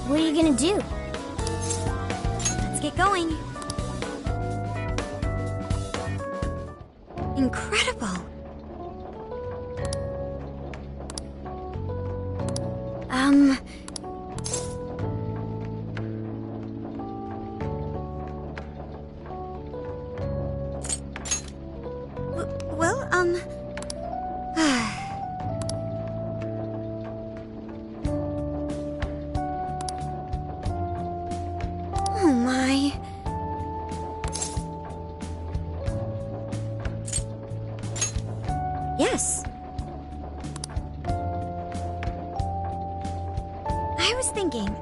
What are you gonna do? Let's get going. Incredible. Well, oh my. Yes. I was thinking.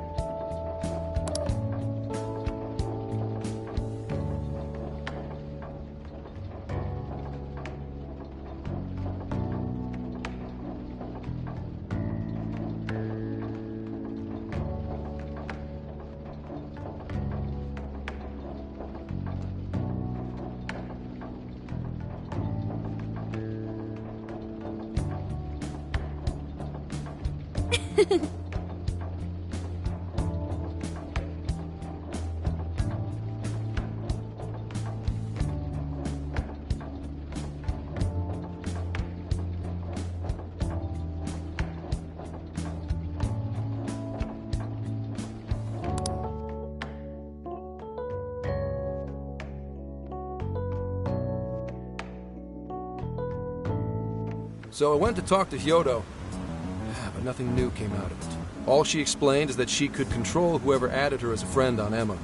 So I went to talk to Hyodo, but nothing new came out of it. All she explained is that she could control whoever added her as a friend on Emma.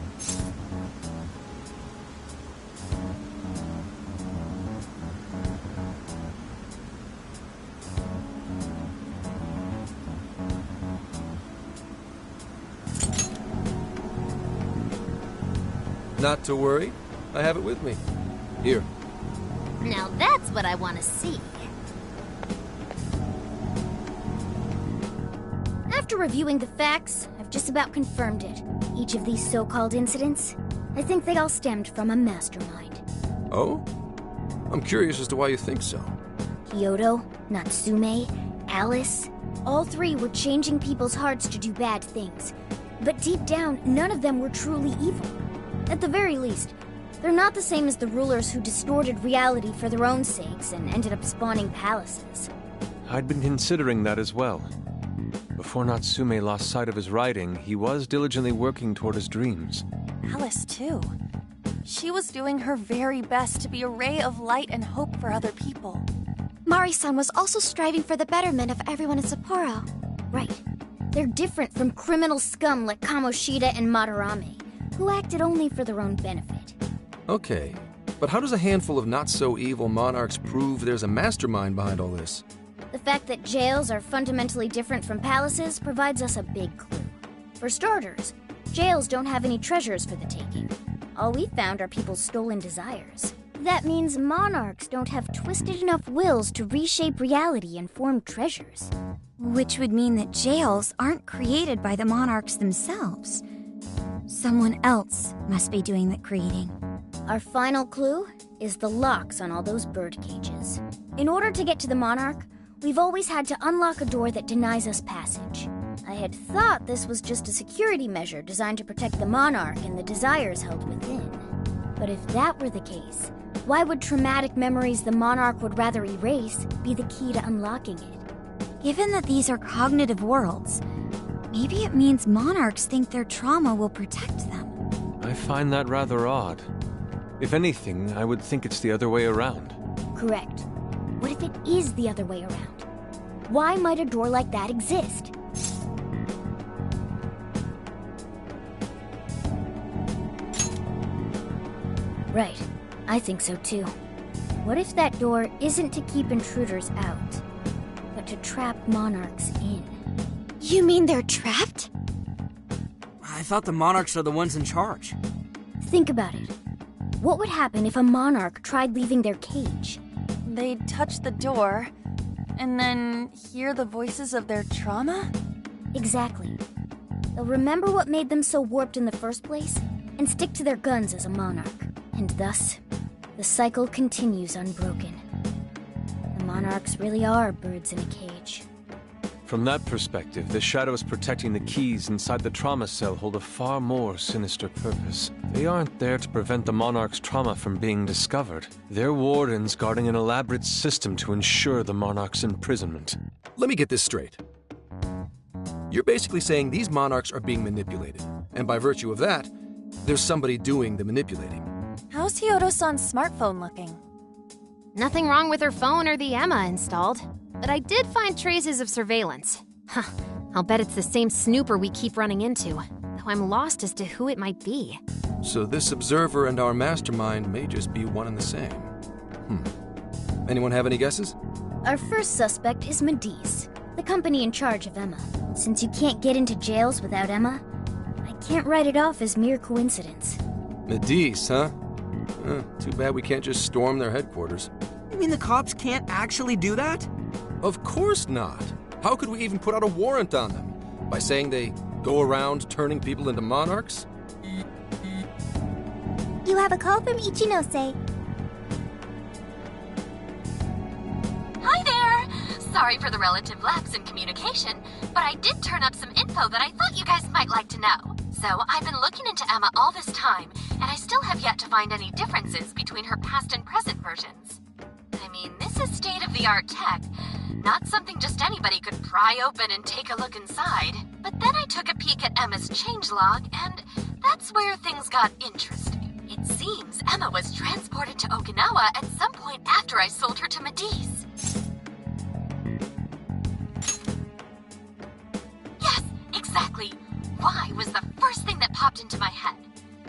Not to worry, I have it with me. Here. Now that's what I want to see. After reviewing the facts, I've just about confirmed it. Each of these so-called incidents, I think they all stemmed from a mastermind. Oh? I'm curious as to why you think so. Hyodo, Natsume, Alice, all three were changing people's hearts to do bad things. But deep down, none of them were truly evil. At the very least, they're not the same as the rulers who distorted reality for their own sakes and ended up spawning palaces. I'd been considering that as well. Before Natsume lost sight of his writing, he was diligently working toward his dreams. Alice, too. She was doing her very best to be a ray of light and hope for other people. Mari-san was also striving for the betterment of everyone in Sapporo. Right. They're different from criminal scum like Kamoshida and Madarame, who acted only for their own benefit. Okay, but how does a handful of not-so-evil monarchs prove there's a mastermind behind all this? The fact that jails are fundamentally different from palaces provides us a big clue. For starters, jails don't have any treasures for the taking. All we found are people's stolen desires. That means monarchs don't have twisted enough wills to reshape reality and form treasures. Which would mean that jails aren't created by the monarchs themselves. Someone else must be doing the creating. Our final clue is the locks on all those bird cages. In order to get to the monarch, we've always had to unlock a door that denies us passage. I had thought this was just a security measure designed to protect the monarch and the desires held within. But if that were the case, why would traumatic memories the monarch would rather erase be the key to unlocking it? Given that these are cognitive worlds, maybe it means monarchs think their trauma will protect them. I find that rather odd. If anything, I would think it's the other way around. Correct. What if it is the other way around? Why might a door like that exist? Right. I think so too. What if that door isn't to keep intruders out, but to trap monarchs in? You mean they're trapped? I thought the monarchs are the ones in charge. Think about it. What would happen if a monarch tried leaving their cage? They'd touch the door, and then hear the voices of their trauma? Exactly. They'll remember what made them so warped in the first place, and stick to their guns as a monarch. And thus, the cycle continues unbroken. The monarchs really are birds in a cage. From that perspective, the shadows protecting the keys inside the trauma cell hold a far more sinister purpose. They aren't there to prevent the Monarch's trauma from being discovered. They're wardens guarding an elaborate system to ensure the Monarch's imprisonment. Let me get this straight. You're basically saying these Monarchs are being manipulated, and by virtue of that, there's somebody doing the manipulating. How's Hyodo-san's smartphone looking? Nothing wrong with her phone or the Emma installed. But I did find traces of surveillance. Huh, I'll bet it's the same snooper we keep running into, though I'm lost as to who it might be. So this observer and our mastermind may just be one and the same. Anyone have any guesses? Our first suspect is Medice, the company in charge of Emma. Since you can't get into jails without Emma, I can't write it off as mere coincidence. Medice, huh? Too bad we can't just storm their headquarters. You mean the cops can't actually do that? Of course not. How could we even put out a warrant on them? By saying they go around turning people into monarchs? You have a call from Ichinose. Hi there! Sorry for the relative lapse in communication, but I did turn up some info that I thought you guys might like to know. So I've been looking into Emma all this time, and I still have yet to find any differences between her past and present versions. I mean, this is state-of-the-art tech. Not something just anybody could pry open and take a look inside. But then I took a peek at Emma's changelog, and that's where things got interesting. It seems Emma was transported to Okinawa at some point after I sold her to Medice. Yes, exactly. Why was the first thing that popped into my head.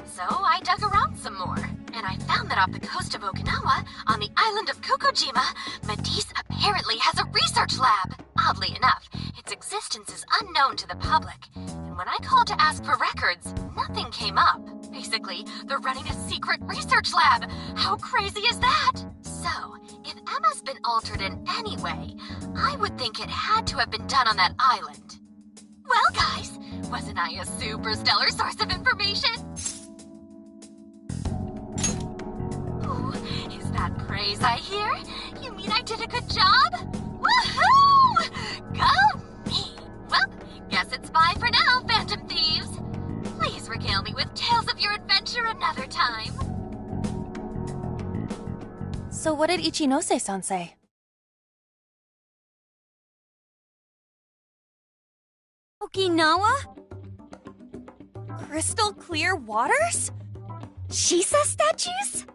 So I dug around some more, and I found that off the coast of Okinawa, on the island of Kokojima, Medice apparently has a research lab. Oddly enough, its existence is unknown to the public, and when I called to ask for records, nothing came up. Basically, they're running a secret research lab. How crazy is that? So, if Emma's been altered in any way, I would think it had to have been done on that island. Well, guys, wasn't I a super stellar source of information? Is that praise I hear? You mean I did a good job? Woohoo! Go me! Well, guess it's bye for now, Phantom Thieves. Please regale me with tales of your adventure another time. So what did Ichinose-san say? Okinawa? Crystal clear waters? Shisa statues?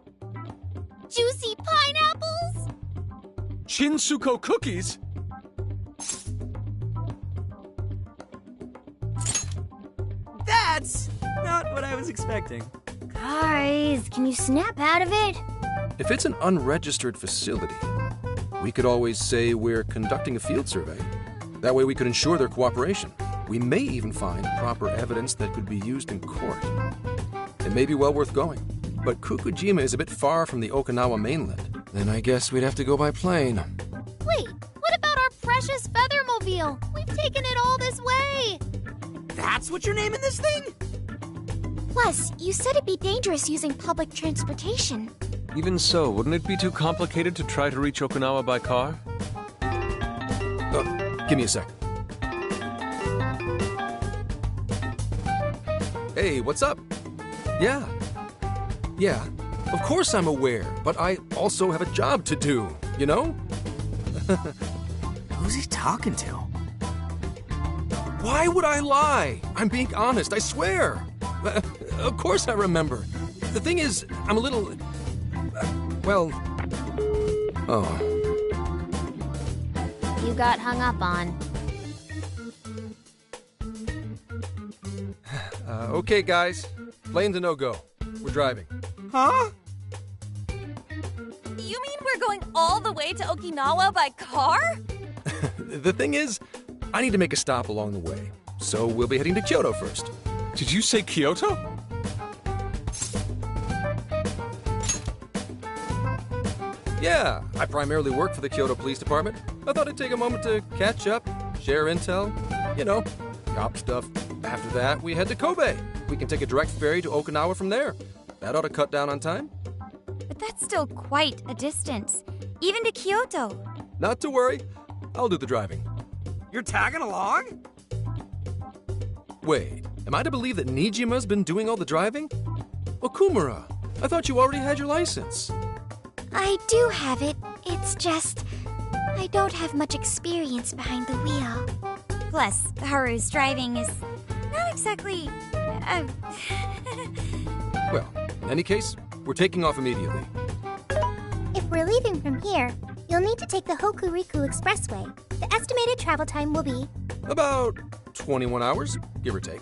Juicy pineapples? Shinsuko cookies? That's not what I was expecting. Guys, can you snap out of it? If it's an unregistered facility, we could always say we're conducting a field survey. That way we could ensure their cooperation. We may even find proper evidence that could be used in court. It may be well worth going, but Kokojima is a bit far from the Okinawa mainland. Then I guess we'd have to go by plane. Wait, what about our precious feathermobile? We've taken it all this way. That's what you're naming this thing? Plus, you said it'd be dangerous using public transportation. Even so, wouldn't it be too complicated to try to reach Okinawa by car? Give me a sec. Hey, what's up? Yeah, of course I'm aware, but I also have a job to do, you know? Who's he talking to? Why would I lie? I'm being honest, I swear. Of course I remember. The thing is, I'm a little... You got hung up on. Okay, guys. Plane's a no-go. We're driving. Huh? You mean we're going all the way to Okinawa by car? The thing is, I need to make a stop along the way. So we'll be heading to Kyoto first. Did you say Kyoto? Yeah, I primarily work for the Kyoto Police Department. I thought I'd take a moment to catch up, share intel, you know, cop stuff. After that, we head to Kobe. We can take a direct ferry to Okinawa from there. That ought to cut down on time. But that's still quite a distance, even to Kyoto. Not to worry. I'll do the driving. You're tagging along? Wait, am I to believe that Nijima's been doing all the driving? Okumura, I thought you already had your license. I do have it. It's just... I don't have much experience behind the wheel. Plus, Haru's driving is not exactly... Well, in any case, we're taking off immediately. If we're leaving from here, you'll need to take the Hokuriku Expressway. The estimated travel time will be... About 21 hours, give or take.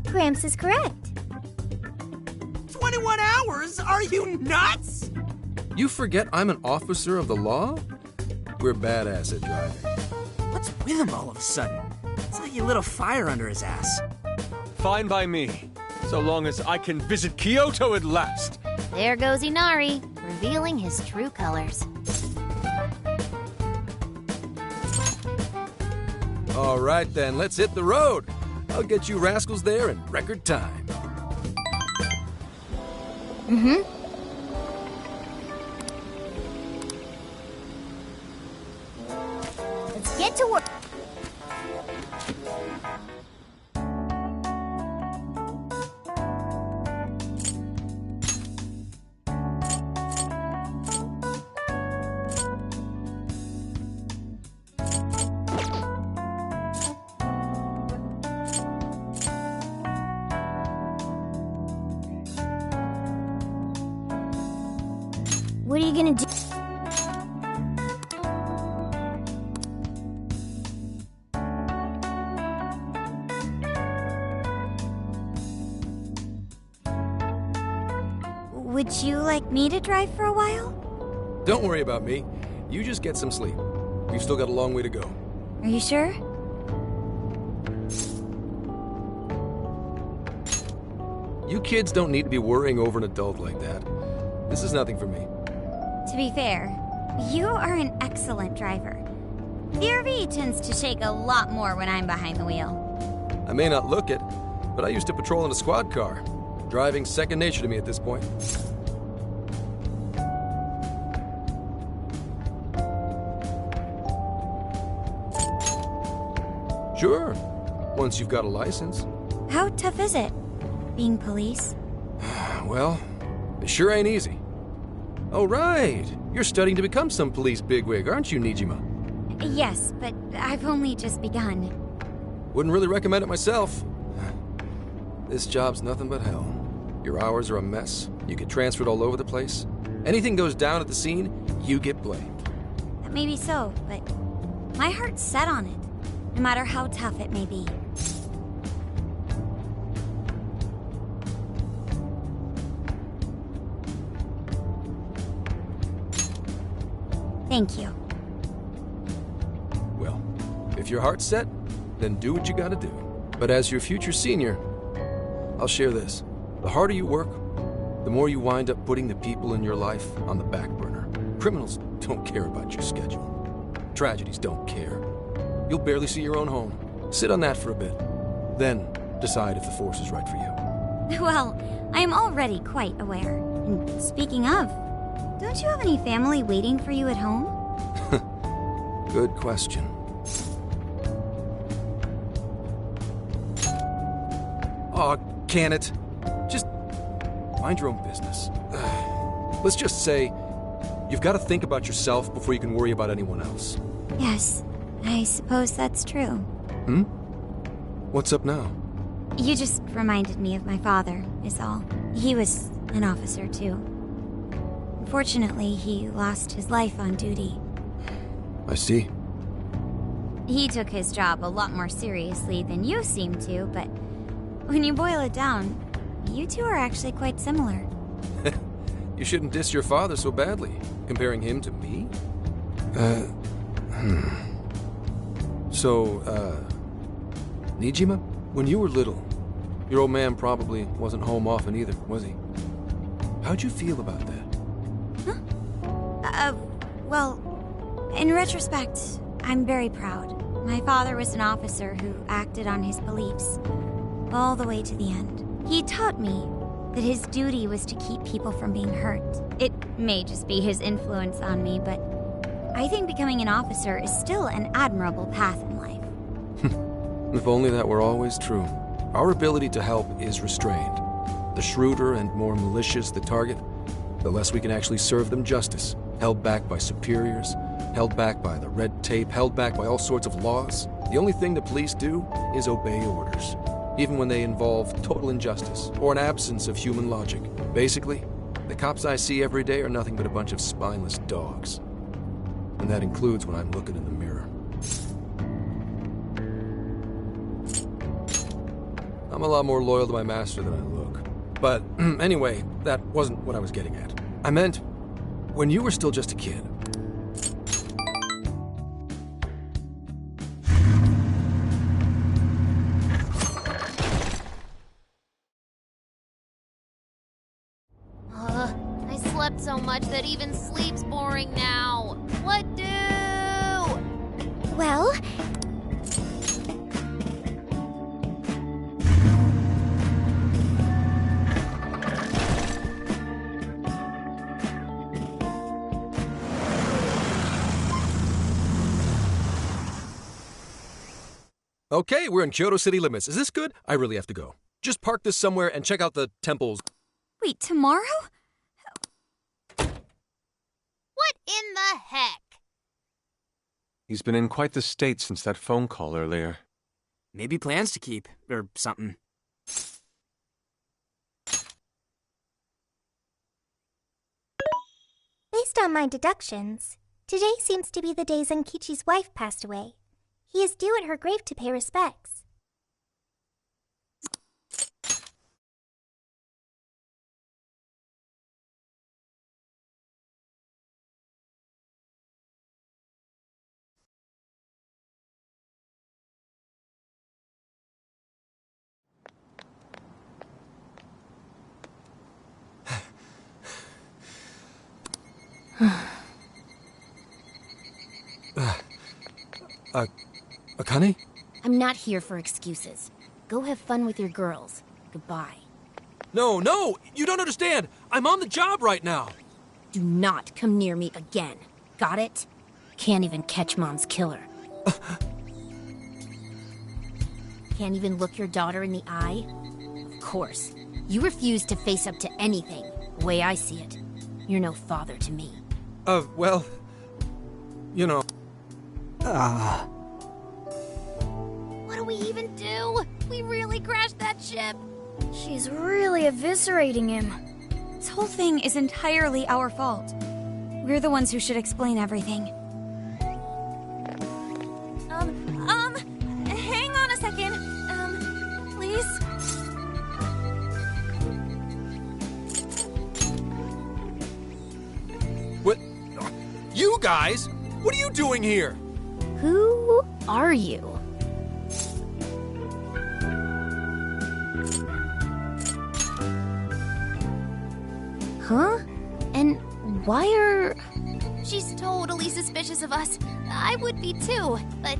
Gramps is correct. 21 hours? Are you nuts? You forget I'm an officer of the law? We're badass at driving. What's with him all of a sudden? It's like you lit a fire under his ass. Fine by me, so long as I can visit Kyoto at last. There goes Inari, revealing his true colors. All right then, let's hit the road. I'll get you rascals there in record time. Let's get to work. What are you gonna do? Would you like me to drive for a while? Don't worry about me. You just get some sleep. We've still got a long way to go. Are you sure? You kids don't need to be worrying over an adult like that. This is nothing for me. To be fair, you are an excellent driver. The RV tends to shake a lot more when I'm behind the wheel. I may not look it, but I used to patrol in a squad car. Driving's second nature to me at this point. Sure, once you've got a license. How tough is it, being police? Well, it sure ain't easy. Oh, right. You're studying to become some police bigwig, aren't you, Nijima? Yes, but I've only just begun. Wouldn't really recommend it myself. This job's nothing but hell. Your hours are a mess. You get transferred all over the place. Anything goes down at the scene, you get blamed. Maybe so, but my heart's set on it, no matter how tough it may be. Thank you. Well, if your heart's set, then do what you gotta do. But as your future senior, I'll share this. The harder you work, the more you wind up putting the people in your life on the back burner. Criminals don't care about your schedule. Tragedies don't care. You'll barely see your own home. Sit on that for a bit. Then decide if the force is right for you. Well, I am already quite aware. And speaking of, don't you have any family waiting for you at home? Good question. Aw, can it? Just mind your own business. Let's just say you've got to think about yourself before you can worry about anyone else. Yes, I suppose that's true. What's up now? You just reminded me of my father, is all. He was an officer, too. Unfortunately, he lost his life on duty. I see. He took his job a lot more seriously than you seem to, but when you boil it down, you two are actually quite similar. You shouldn't diss your father so badly, comparing him to me. So, Nijima, when you were little, your old man probably wasn't home often either, was he? How'd you feel about that? Well, in retrospect, I'm very proud. My father was an officer who acted on his beliefs all the way to the end. He taught me that his duty was to keep people from being hurt. It may just be his influence on me, but I think becoming an officer is still an admirable path in life. If only that were always true. Our ability to help is restrained. The shrewder and more malicious the target, the less we can actually serve them justice. Held back by superiors, held back by the red tape, held back by all sorts of laws. The only thing the police do is obey orders, even when they involve total injustice or an absence of human logic. Basically, the cops I see every day are nothing but a bunch of spineless dogs. And that includes when I'm looking in the mirror. I'm a lot more loyal to my master than I look. But anyway, that wasn't what I was getting at. I meant, when you were still just a kid. I slept so much that even sleep's boring now. What do? Well, Okay, we're in Kyoto city limits. Is this good? I really have to go. Just park this somewhere and check out the temples. Wait, tomorrow? What in the heck? He's been in quite the state since that phone call earlier. Maybe plans to keep, or something. based on my deductions, today seems to be the day Zenkichi's wife passed away. He is due at her grave to pay respects. Akane? I'm not here for excuses. Go have fun with your girls. Goodbye. No, you don't understand. I'm on the job right now. Do not come near me again. Got it? Can't even catch Mom's killer. Can't even look your daughter in the eye? Of course. You refuse to face up to anything, the way I see it. You're no father to me. Well, you know. What do we even do? We really crashed that ship. She's really eviscerating him. This whole thing is entirely our fault. We're the ones who should explain everything. Hang on a second. Please? What? You guys? What are you doing here? Who are you? Huh? And why are... She's totally suspicious of us. I would be too, but...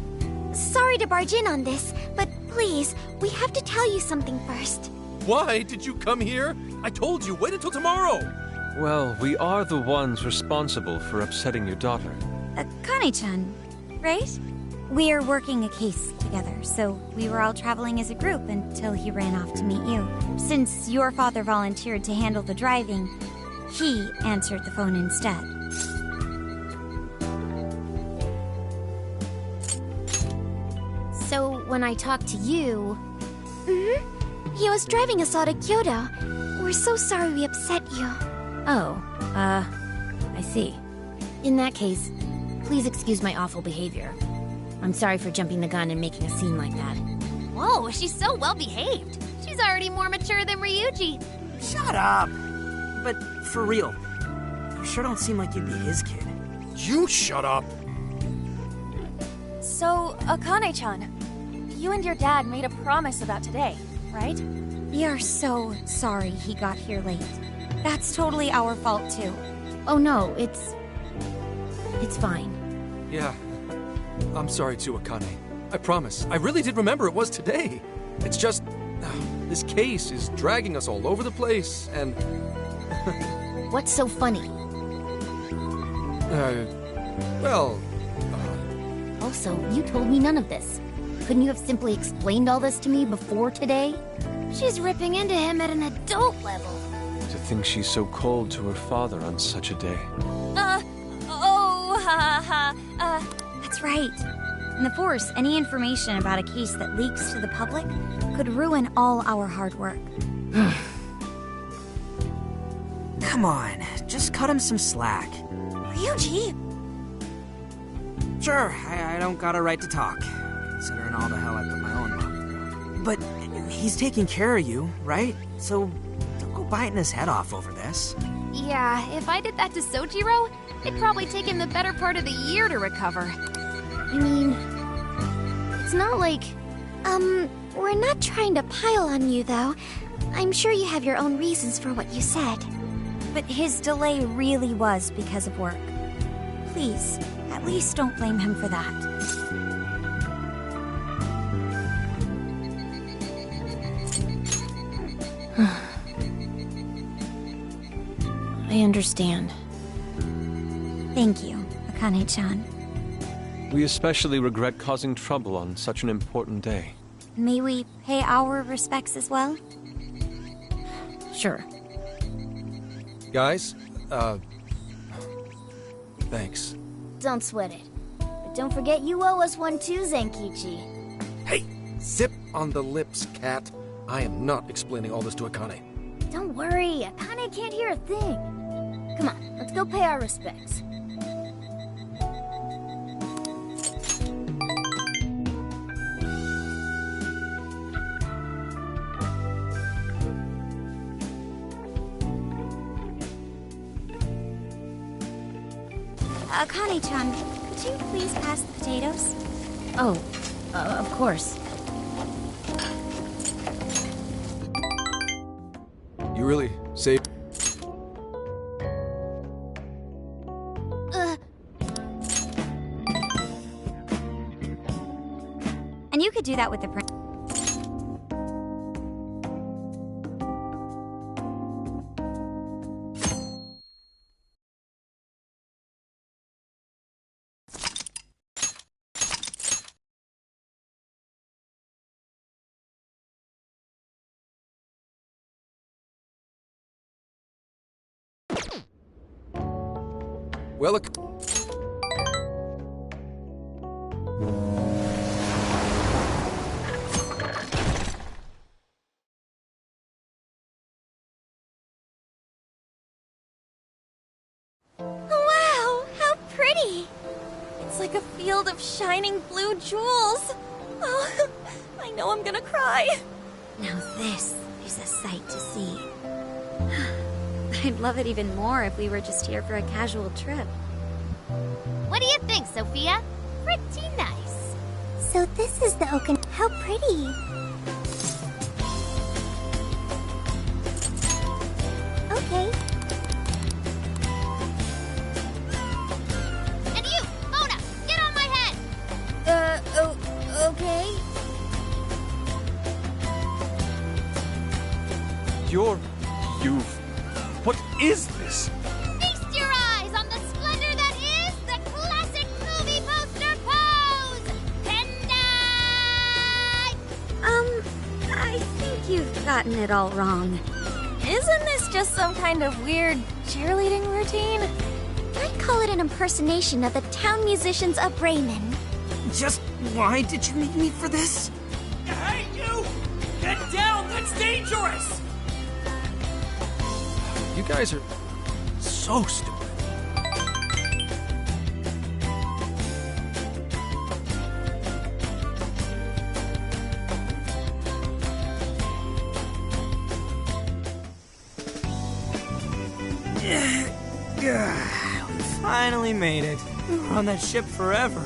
Sorry to barge in on this, but please, we have to tell you something first. Why did you come here? I told you, wait until tomorrow. Well, we are the ones responsible for upsetting your daughter. Kane-chan, right? We're working a case together, so we were all traveling as a group until he ran off to meet you. Since your father volunteered to handle the driving, he answered the phone instead. So when I talked to you... He was driving us all to Kyoto. We're so sorry we upset you. Oh, I see. In that case, please excuse my awful behavior. I'm sorry for jumping the gun and making a scene like that. Whoa, she's so well behaved. She's already more mature than Ryuji. Shut up! But for real, you sure don't seem like you'd be his kid. You shut up. So, Akane-chan, you and your dad made a promise about today, right? We are so sorry he got here late. That's totally our fault, too. Oh no, it's fine. Yeah, I'm sorry too, Akane. I promise. I really did remember it was today. It's just, this case is dragging us all over the place, and... What's so funny? Well... Also, you told me none of this. Couldn't you have simply explained all this to me before today? She's ripping into him at an adult level. To think she's so cold to her father on such a day. That's right. In the Force, any information about a case that leaks to the public could ruin all our hard work. Come on, just cut him some slack. Ryuji! Sure, I don't got a right to talk, considering all the hell I put my own mom through. But he's taking care of you, right? So don't go biting his head off over this. Yeah, if I did that to Sojiro, it'd probably take him the better part of the year to recover. I mean, it's not like... We're not trying to pile on you, though. I'm sure you have your own reasons for what you said. But his delay really was because of work. Please, at least don't blame him for that. I understand. Thank you, Akane-chan. We especially regret causing trouble on such an important day. May we pay our respects as well? Sure. Guys, thanks. Don't sweat it. But don't forget you owe us one too, Zenkichi. Hey, zip on the lips, cat. I am not explaining all this to Akane. Don't worry, Akane can't hear a thing. Come on, let's go pay our respects. Akane-chan, could you please pass the potatoes? Oh, of course. You really saved... And you could do that with the print. Well, Wow, how pretty! It's like a field of shining blue jewels. Oh, I know I'm gonna cry. Now this is a sight to see. I'd love it even more if we were just here for a casual trip. What do you think, Sophia? Pretty nice. So this is the Okan. How pretty. Okay. And you, Mona, get on my head! Okay? What is this? Feast your eyes on the splendor that is the classic movie poster pose! Tendai! I think you've gotten it all wrong. Isn't this just some kind of weird cheerleading routine? I'd call it an impersonation of the town musicians of Raymond. Just why did you make me for this? Hey, you! Get down! That's dangerous! you guys are so stupid. We finally made it. We were on that ship forever.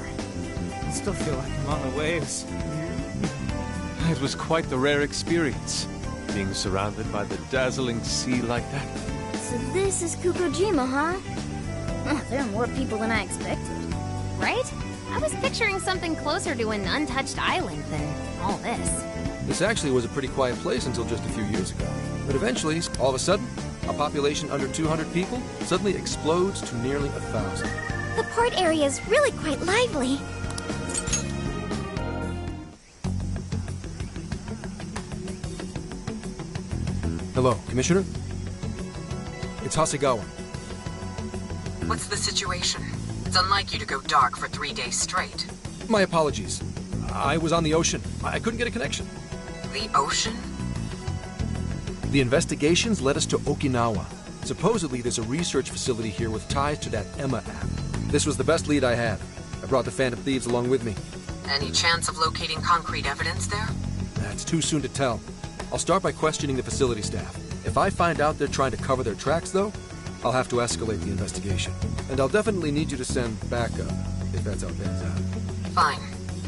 I still feel like I'm on the waves. It was quite the rare experience, being surrounded by the dazzling sea like that. So this is Kukujima, huh? Oh, there are more people than I expected. Right? I was picturing something closer to an untouched island than all this. This actually was a pretty quiet place until just a few years ago. But eventually, all of a sudden, a population under 200 people suddenly explodes to nearly 1,000. The port area is really quite lively. Hello, Commissioner? It's Hasegawa. What's the situation? It's unlike you to go dark for 3 days straight. My apologies. I was on the ocean. I couldn't get a connection. The ocean? The investigations led us to Okinawa. Supposedly, there's a research facility here with ties to that Emma app. This was the best lead I had. I brought the Phantom Thieves along with me. Any chance of locating concrete evidence there? It's too soon to tell. I'll start by questioning the facility staff. If I find out they're trying to cover their tracks, though, I'll have to escalate the investigation. And I'll definitely need you to send backup, if that's how it pans out. Fine.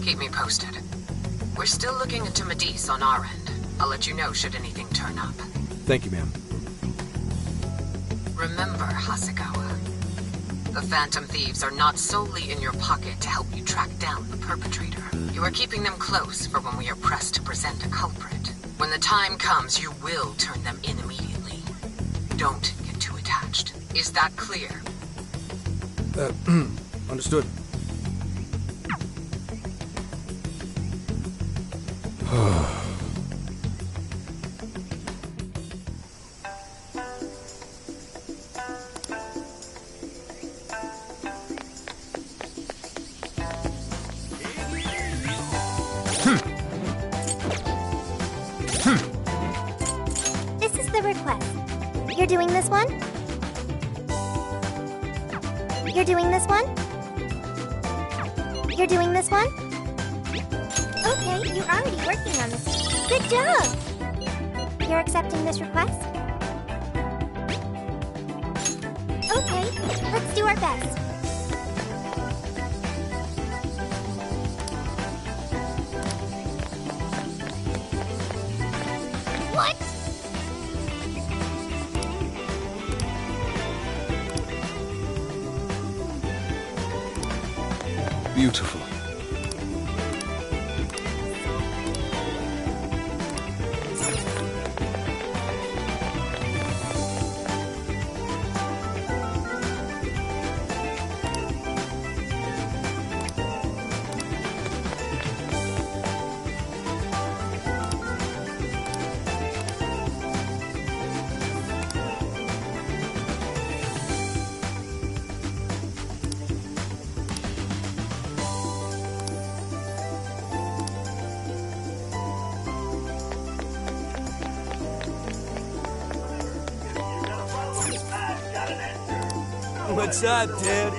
Keep me posted. We're still looking into Medice on our end. I'll let you know should anything turn up. Thank you, ma'am. Remember, Hasegawa, the Phantom Thieves are not solely in your pocket to help you track down the perpetrator. You are keeping them close for when we are pressed to present a culprit. When the time comes, you will turn them in immediately. Don't get too attached. Is that clear? Understood. This is the request. You're doing this one? You're doing this one? You're doing this one? Okay, you're already working on this. Good job! You're accepting this request? Okay, let's do our best. What? Beautiful. What's up, dude?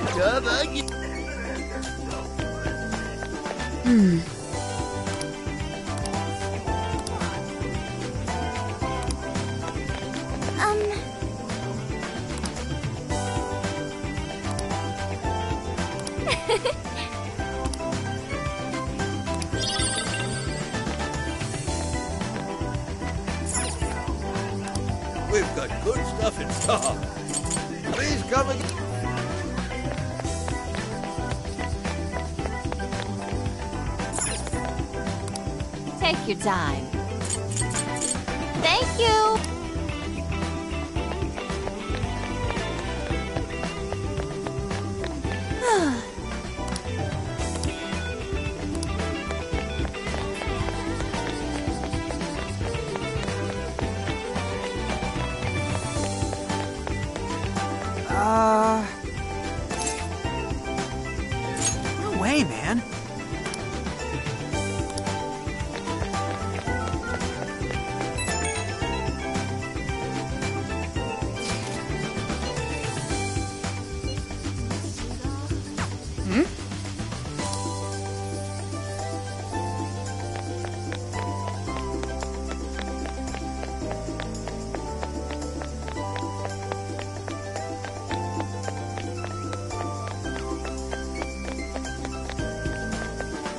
We've got good stuff in stock. Please come again. Take your time. Thank you! No way, man.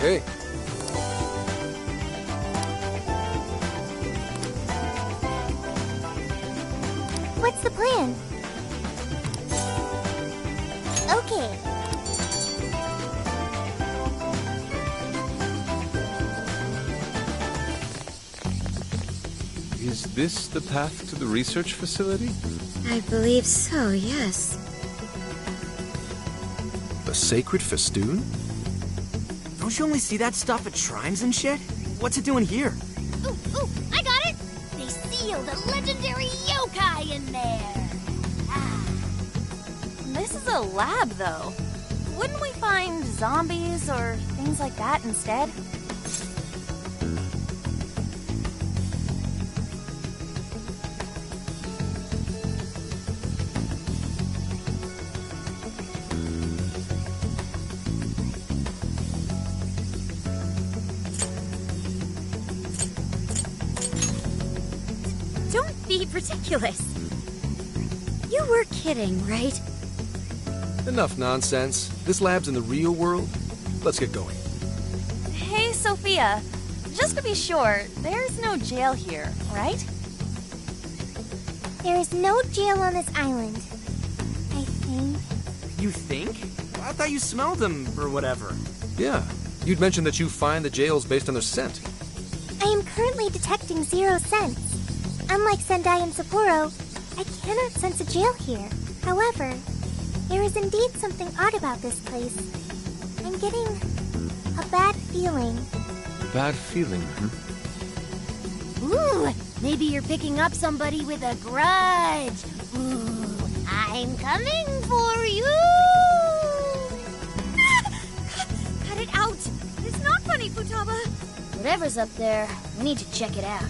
Hey. What's the plan? Okay. Is this the path to the research facility? I believe so, yes. A sacred festoon? Don't you only see that stuff at shrines and shit? What's it doing here? Ooh, I got it! They seal the legendary yokai in there! This is a lab, though. Wouldn't we find zombies or things like that instead? Don't be ridiculous. You were kidding, right? Enough nonsense. This lab's in the real world. Let's get going. Hey, Sophia. Just to be sure, there's no jail here, right? There is no jail on this island, I think. You think? I thought you smelled them or whatever. Yeah, you'd mentioned that you find the jails based on their scent. I am currently detecting 0 scents. Unlike Sendai and Sapporo, I cannot sense a jail here. However, there is indeed something odd about this place. I'm getting a bad feeling. Bad feeling, Ooh, maybe you're picking up somebody with a grudge. Ooh, I'm coming for you! Cut it out! It's not funny, Futaba! Whatever's up there, we need to check it out.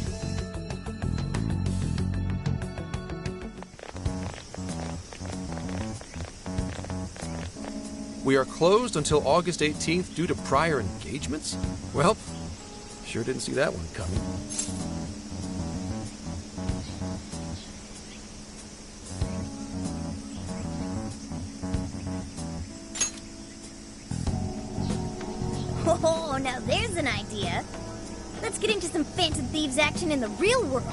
We are closed until August 18th due to prior engagements? Well, sure didn't see that one coming. Oh, now there's an idea. Let's get into some Phantom Thieves action in the real world.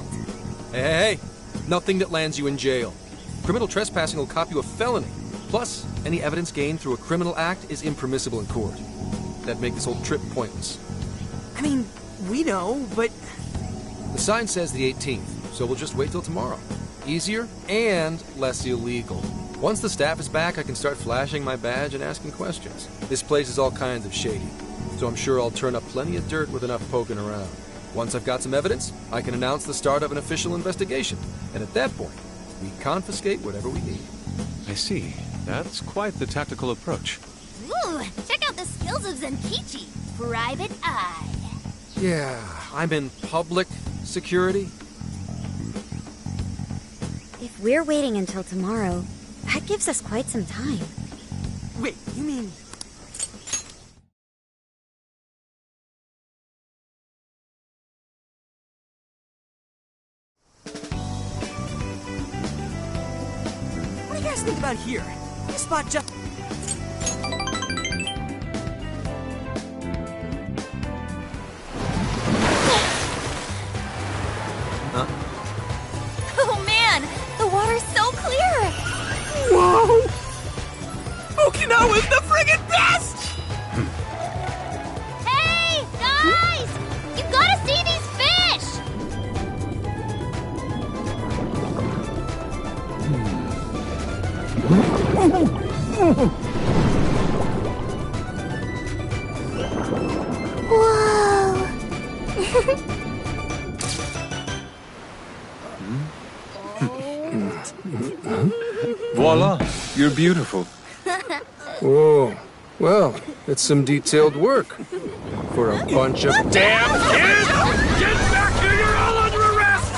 Hey, nothing that lands you in jail. Criminal trespassing will cop you a felony. Plus, any evidence gained through a criminal act is impermissible in court. That'd make this whole trip pointless. I mean, we know, but... The sign says the 18th, so we'll just wait till tomorrow. Easier and less illegal. Once the staff is back, I can start flashing my badge and asking questions. This place is all kinds of shady, so I'm sure I'll turn up plenty of dirt with enough poking around. Once I've got some evidence, I can announce the start of an official investigation, and at that point, we confiscate whatever we need. I see. That's quite the tactical approach. Ooh, check out the skills of Zenkichi, Private Eye. Yeah, I'm in public security. If we're waiting until tomorrow, that gives us quite some time. Wait, you mean... What do you guys think about here? This spot just... Huh? Oh man, the water's so clear! Whoa! Okinawa's the friggin' best! Hey, guys! You gotta see these fish! Whoa! Voila! You're beautiful. Whoa. Well, it's some detailed work. For a bunch of damn kids! Get back here! You're all under arrest!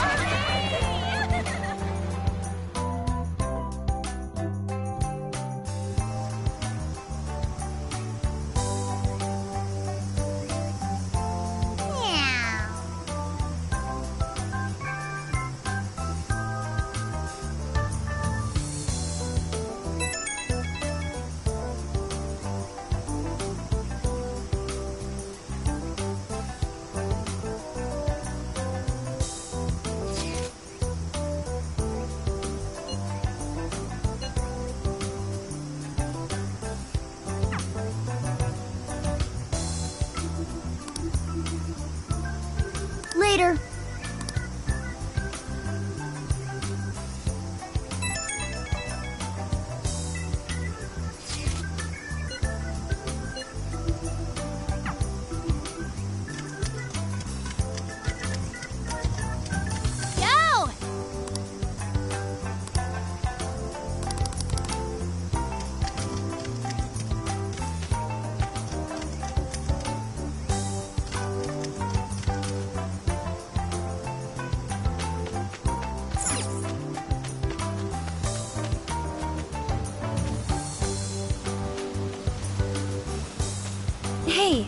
Hey.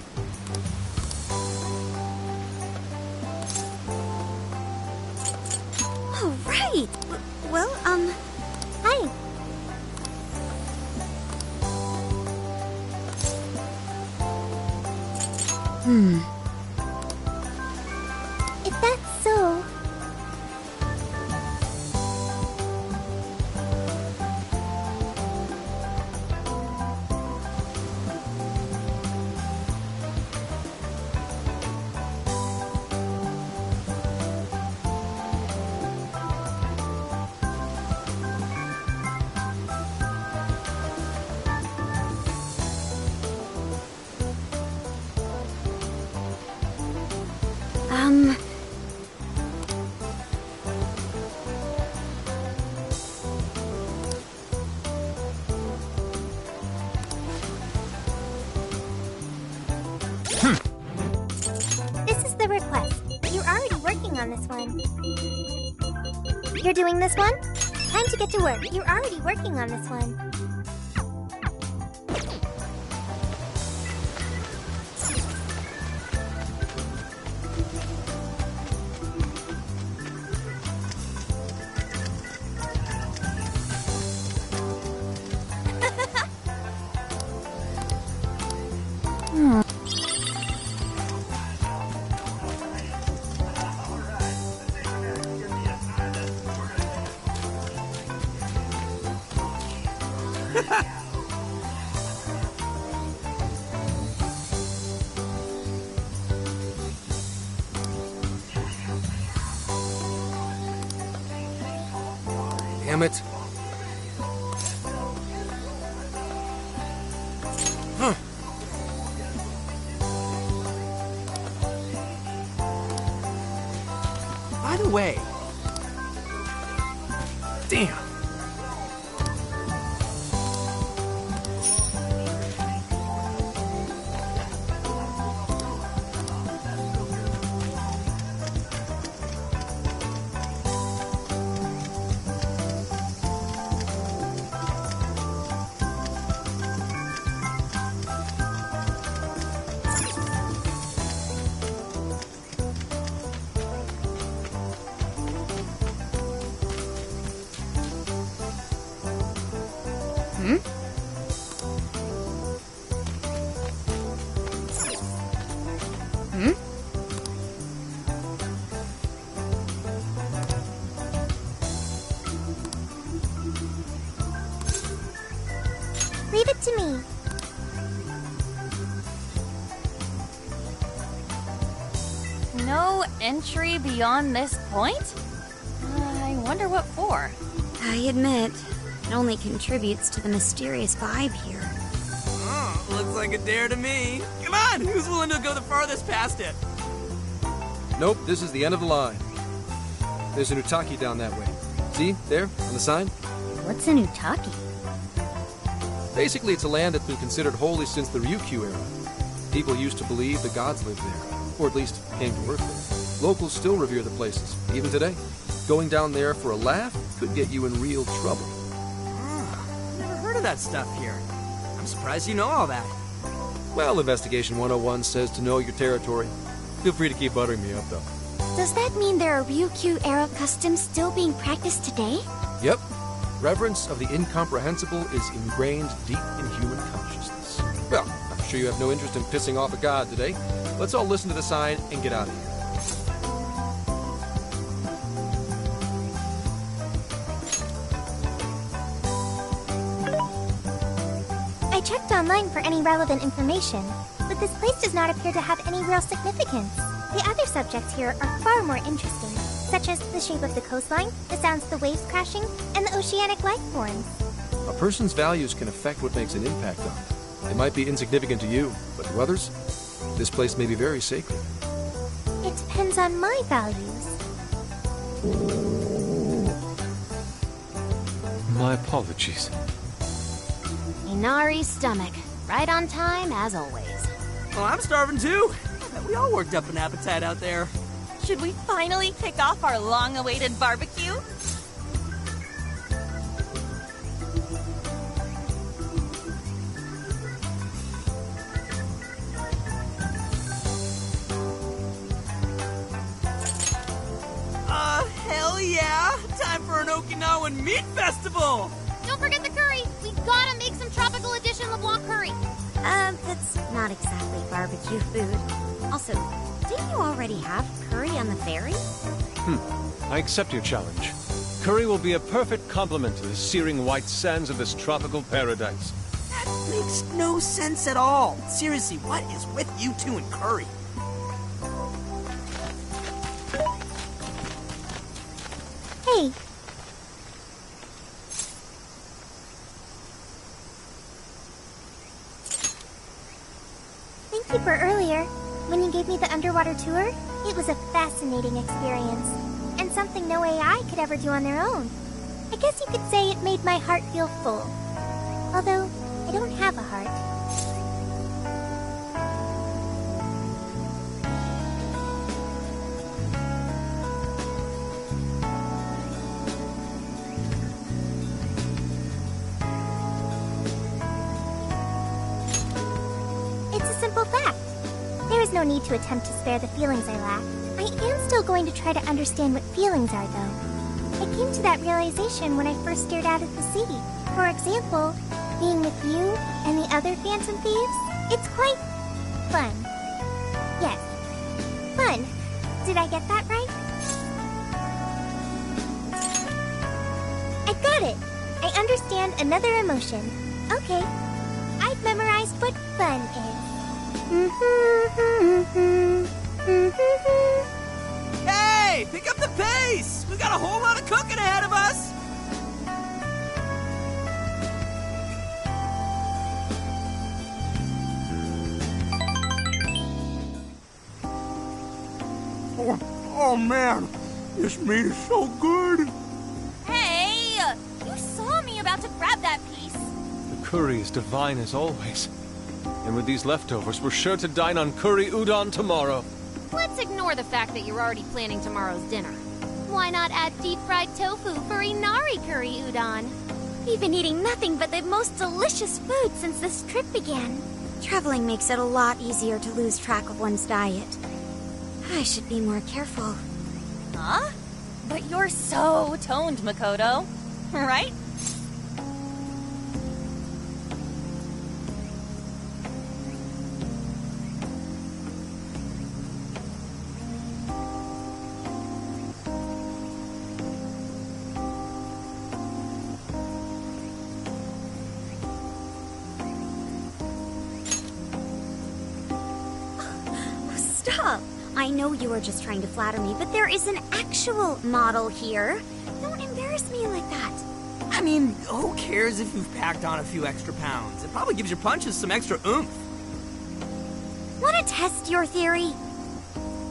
Oh, right. Well, Hi. If that's so... This is the request. You're already working on this one. You're doing this one? Time to get to work. You're already working on this one. Damn it. Huh. By the way... Damn. Leave it to me. No entry beyond this point? I wonder what for. I admit, it only contributes to the mysterious vibe here. Oh, looks like a dare to me. Come on, who's willing to go the farthest past it? Nope, this is the end of the line. There's an Utaki down that way. See, there, on the sign? What's an Utaki? Basically, it's a land that's been considered holy since the Ryukyu era. People used to believe the gods lived there, or at least came to work there. Locals still revere the places, even today. Going down there for a laugh could get you in real trouble. Never heard of that stuff here. I'm surprised you know all that. Well, Investigation 101 says to know your territory. Feel free to keep buttering me up, though. Does that mean there are Ryukyu-era customs still being practiced today? Yep. Reverence of the incomprehensible is ingrained deep in human consciousness. Well, I'm sure you have no interest in pissing off a god today. Let's all listen to the sign and get out of here. I checked online for any relevant information, but this place does not appear to have any real significance. The other subjects here are far more interesting, such as the shape of the coastline, the sounds of the waves crashing, and the oceanic life forms. A person's values can affect what makes an impact on them. They might be insignificant to you, but to others, this place may be very sacred. It depends on my values. My apologies. Inari's stomach. Right on time, as always. Well, I'm starving too. I bet we all worked up an appetite out there. Should we finally kick off our long-awaited barbecue? an Okinawan meat festival! Don't forget the curry! We gotta make some tropical edition LeBlanc curry! That's not exactly barbecue food. Also, didn't you already have curry on the ferry? I accept your challenge. Curry will be a perfect complement to the searing white sands of this tropical paradise. That makes no sense at all. Seriously, what is with you two and curry? Hey. Thank you for earlier. When you gave me the underwater tour, it was a fascinating experience. And something no AI could ever do on their own. I guess you could say it made my heart feel full. Although, I don't have a heart. It's a simple fact. There is no need to attempt to spare the feelings I lack. I am still going to try to understand what feelings are, though. I came to that realization when I first stared out at the sea. For example, being with you and the other Phantom Thieves, it's quite fun. Yes, fun. Did I get that right? I got it. I understand another emotion. Okay, I've memorized what fun is. Hey, pick up the pace! We've got a whole lot of cooking ahead of us! Oh man, this meat is so good. Hey! You saw me about to grab that piece. The curry is divine as always. And with these leftovers, we're sure to dine on curry udon tomorrow. Let's ignore the fact that you're already planning tomorrow's dinner. Why not add deep-fried tofu for Inari curry udon? We've been eating nothing but the most delicious food since this trip began. Traveling makes it a lot easier to lose track of one's diet. I should be more careful. Huh? But you're so toned, Makoto. Right? Stop! I know you are just trying to flatter me, but there is an actual model here. Don't embarrass me like that. I mean, who cares if you've packed on a few extra pounds? It probably gives your punches some extra oomph. Want to test your theory?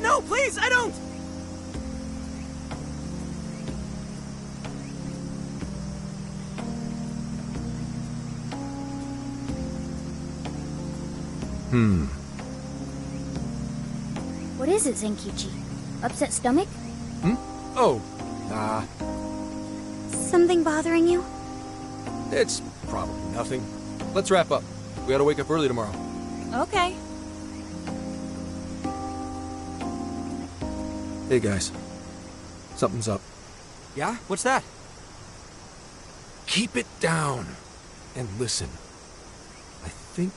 No, please, I don't! What is it, Zenkichi? Upset stomach? Oh, nah. Something bothering you? It's probably nothing. Let's wrap up. We gotta wake up early tomorrow. Okay. Hey, guys. Something's up. Yeah? What's that? Keep it down and listen. I think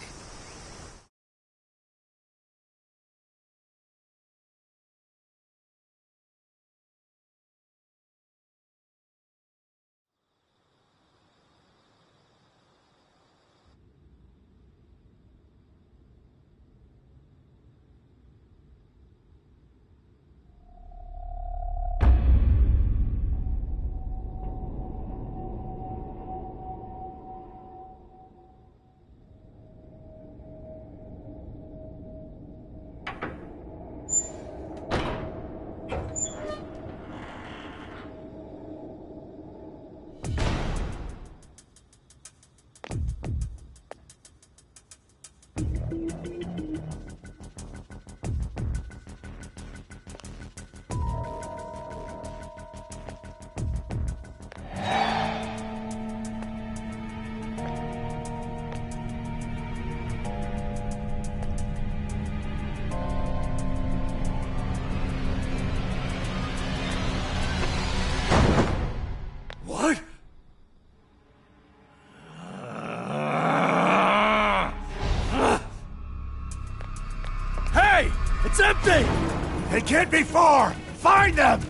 can't be far! Find them!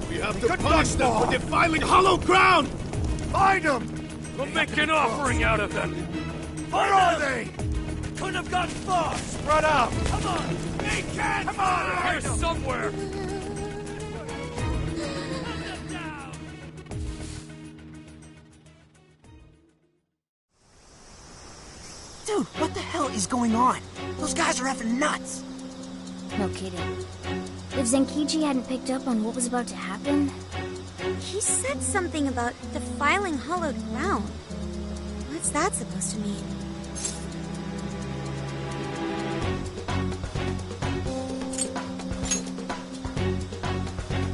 We have to punish them for defiling hollow ground! Find them! We'll make an offering out of them! Where are they? Couldn't have gotten far! Spread out! Come on! They can't! Come on! Here somewhere! Dude, what the hell is going on? Those guys are effing nuts! No kidding. If Zenkichi hadn't picked up on what was about to happen... He said something about defiling hollowed ground. What's that supposed to mean?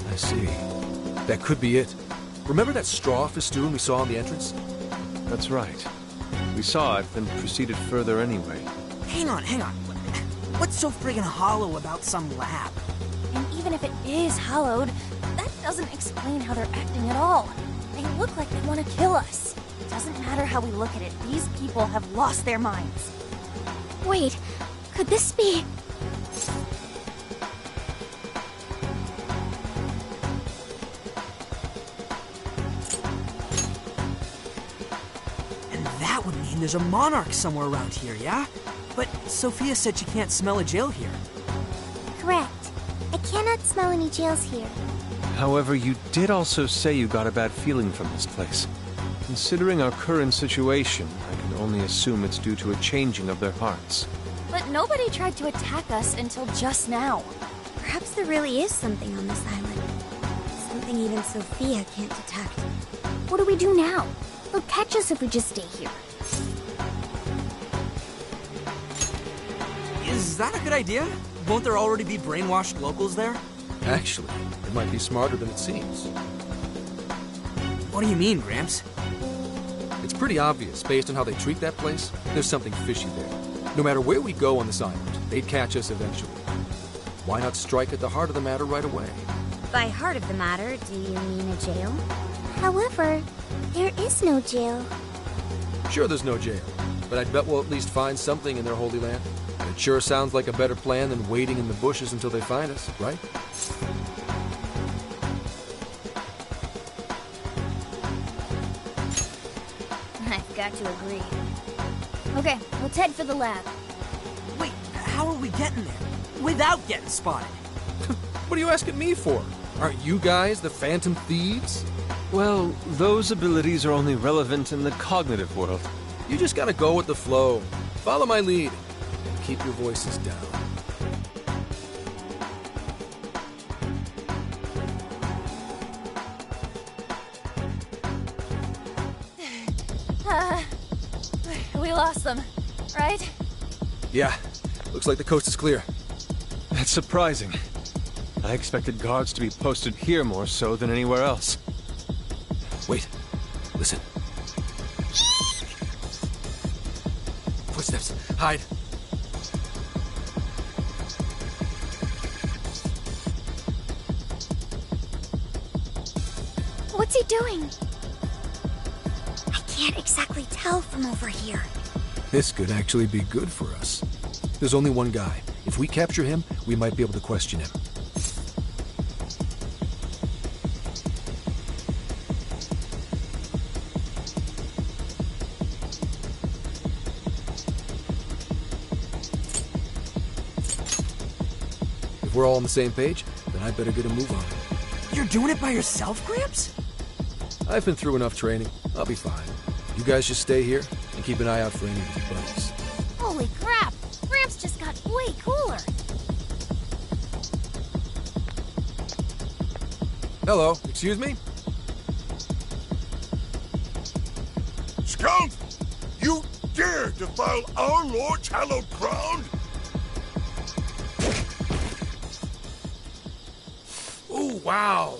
I see. That could be it. Remember that straw festoon we saw in the entrance? That's right. We saw it, then proceeded further anyway. Hang on. What's so friggin' hollow about some lab? And even if it is hollowed, that doesn't explain how they're acting at all. They look like they want to kill us. It doesn't matter how we look at it, these people have lost their minds. Wait, could this be... And that would mean there's a monarch somewhere around here, yeah? But Sophia said she can't smell a jail here. Correct. I cannot smell any jails here. However, you did also say you got a bad feeling from this place. Considering our current situation, I can only assume it's due to a changing of their hearts. But nobody tried to attack us until just now. Perhaps there really is something on this island. Something even Sophia can't detect. What do we do now? They'll catch us if we just stay here. Is that a good idea? Won't there already be brainwashed locals there? Actually, it might be smarter than it seems. What do you mean, Gramps? It's pretty obvious, based on how they treat that place, there's something fishy there. No matter where we go on this island, they'd catch us eventually. Why not strike at the heart of the matter right away? By heart of the matter, do you mean a jail? However, there is no jail. Sure there's no jail, but I'd bet we'll at least find something in their holy land. And it sure sounds like a better plan than waiting in the bushes until they find us, right? I've got to agree. Okay, let's head for the lab. Wait, how are we getting there? Without getting spotted? What are you asking me for? Aren't you guys the Phantom Thieves? Well, those abilities are only relevant in the cognitive world. You just gotta go with the flow. Follow my lead. And keep your voices down. We lost them, right? Yeah, looks like the coast is clear. That's surprising. I expected guards to be posted here more so than anywhere else. Wait, listen. Footsteps, hide. What's he doing? I can't exactly tell from over here. This could actually be good for us. There's only one guy. If we capture him, we might be able to question him. If we're all on the same page, then I better get a move on it. You're doing it by yourself, Gramps? I've been through enough training. I'll be fine. You guys just stay here and keep an eye out for any of his buddies. Holy crap! Gramps just got way cooler. Hello, excuse me? Skunk! You dare defile our Lord's hallowed ground? Oh, wow.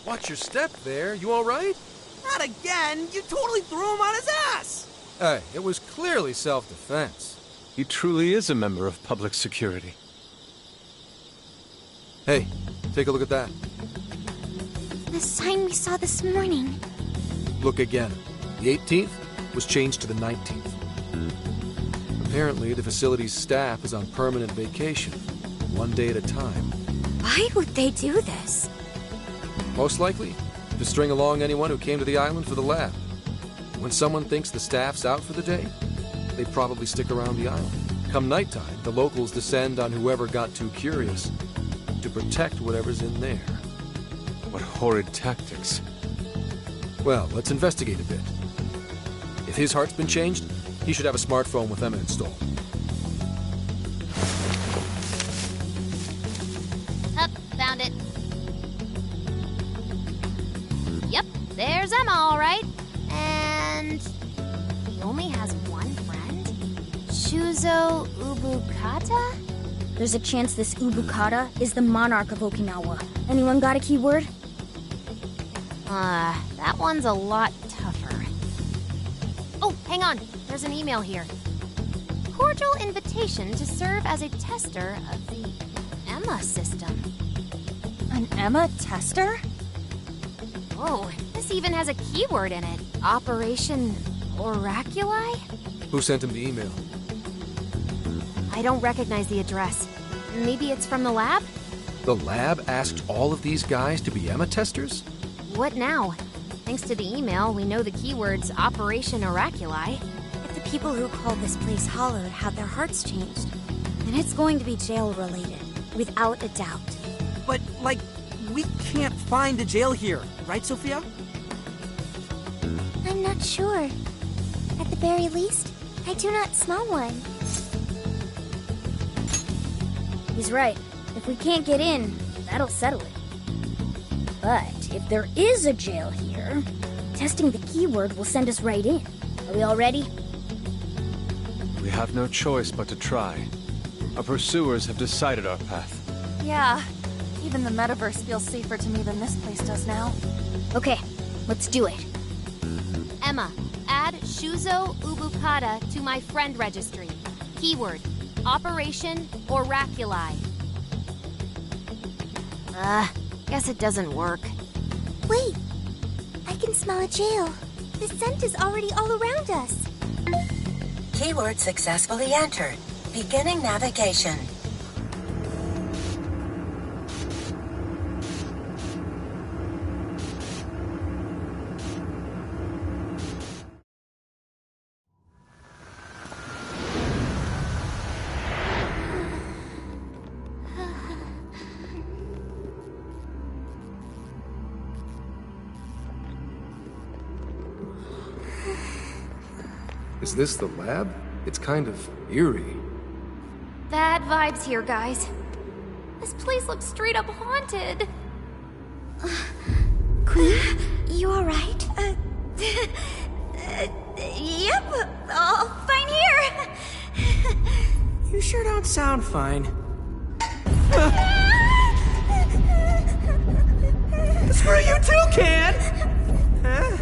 Watch your step there. You all right? Not again! You totally threw him on his ass! Hey, it was clearly self-defense. He truly is a member of public security. Hey, take a look at that. The sign we saw this morning. Look again. The 18th was changed to the 19th. Apparently, the facility's staff is on permanent vacation, one day at a time. Why would they do this? Most likely, to string along anyone who came to the island for the lab. When someone thinks the staff's out for the day, they probably stick around the island. Come nighttime, the locals descend on whoever got too curious to protect whatever's in there. What horrid tactics. Well, let's investigate a bit. If his heart's been changed, he should have a smartphone with Emma installed. Up, found it. Yep, there's Emma, all right. And he only has one friend? Shuzo Ubukata? There's a chance this Ubukata is the monarch of Okinawa. Anyone got a keyword? That one's a lot tougher. Oh, hang on. There's an email here. Cordial invitation to serve as a tester of the Emma system. An Emma tester? Oh, this even has a keyword in it. Operation Oraculi? Who sent him the email? I don't recognize the address. Maybe it's from the lab? The lab asked all of these guys to be Emma testers? What now? Thanks to the email, we know the keyword's Operation Oraculi. If the people who called this place Hollowed had their hearts changed, then it's going to be jail-related, without a doubt. But, like, we can't find a jail here, right, Sophia? I'm not sure. At the very least, I do not smell one. He's right. If we can't get in, that'll settle it. But if there is a jail here, testing the keyword will send us right in. Are we all ready? We have no choice but to try. Our pursuers have decided our path. Yeah. Even the metaverse feels safer to me than this place does now. Okay, let's do it. Emma, add Shuzo Ubukata to my friend registry. Keyword, Operation Oraculi. Guess it doesn't work. Wait! I can smell a jail. The scent is already all around us. Keyword successfully entered. Beginning navigation. Is this the lab? It's kind of eerie. Bad vibes here, guys. This place looks straight up haunted. Queen, you alright? Yep, all fine here. You sure don't sound fine. Screw you too, Can! Huh?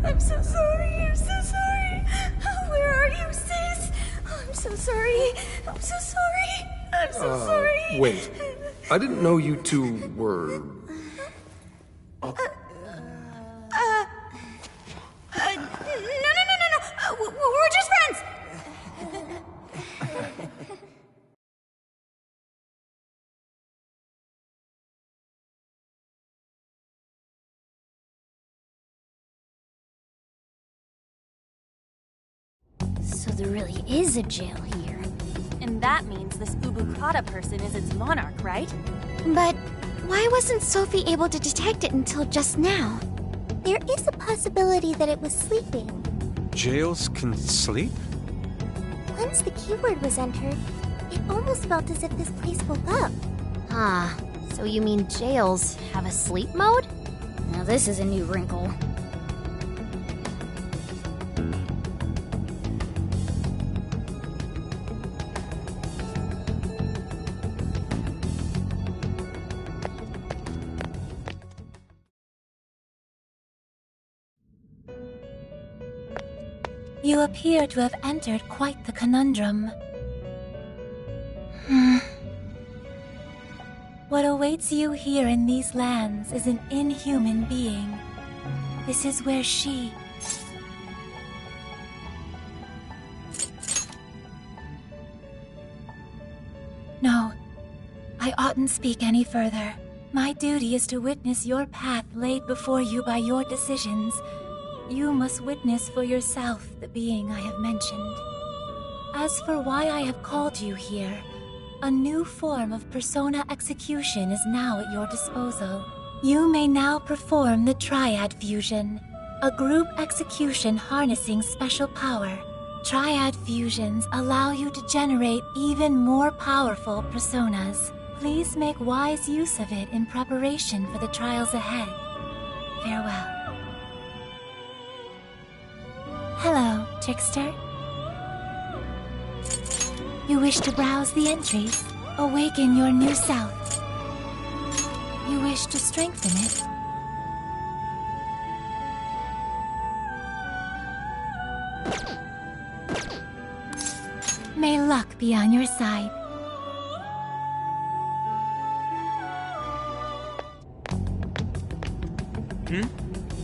I'm so sorry, I'm so sorry. Where are you, sis? I'm so sorry. I'm so sorry. I'm so sorry. Wait. I didn't know you two were... No. We're just friends. So there really is a jail here. And that means this Ubukata person is its monarch, right? But why wasn't Sophie able to detect it until just now? There is a possibility that it was sleeping. Jails can sleep? Once the keyword was entered, it almost felt as if this place woke up. Huh. So you mean jails have a sleep mode? Now this is a new wrinkle. You appear to have entered quite the conundrum. What awaits you here in these lands is an inhuman being. This is where she... No. oughtn't speak any further. My duty is to witness your path laid before you by your decisions. You must witness for yourself the being I have mentioned. As for why I have called you here, a new form of persona execution is now at your disposal. You may now perform the Triad Fusion, a group execution harnessing special power. Triad fusions allow you to generate even more powerful personas. Please make wise use of it in preparation for the trials ahead. Farewell. Hello, Trickster. You wish to browse the entries, awaken your new self. You wish to strengthen it. May luck be on your side.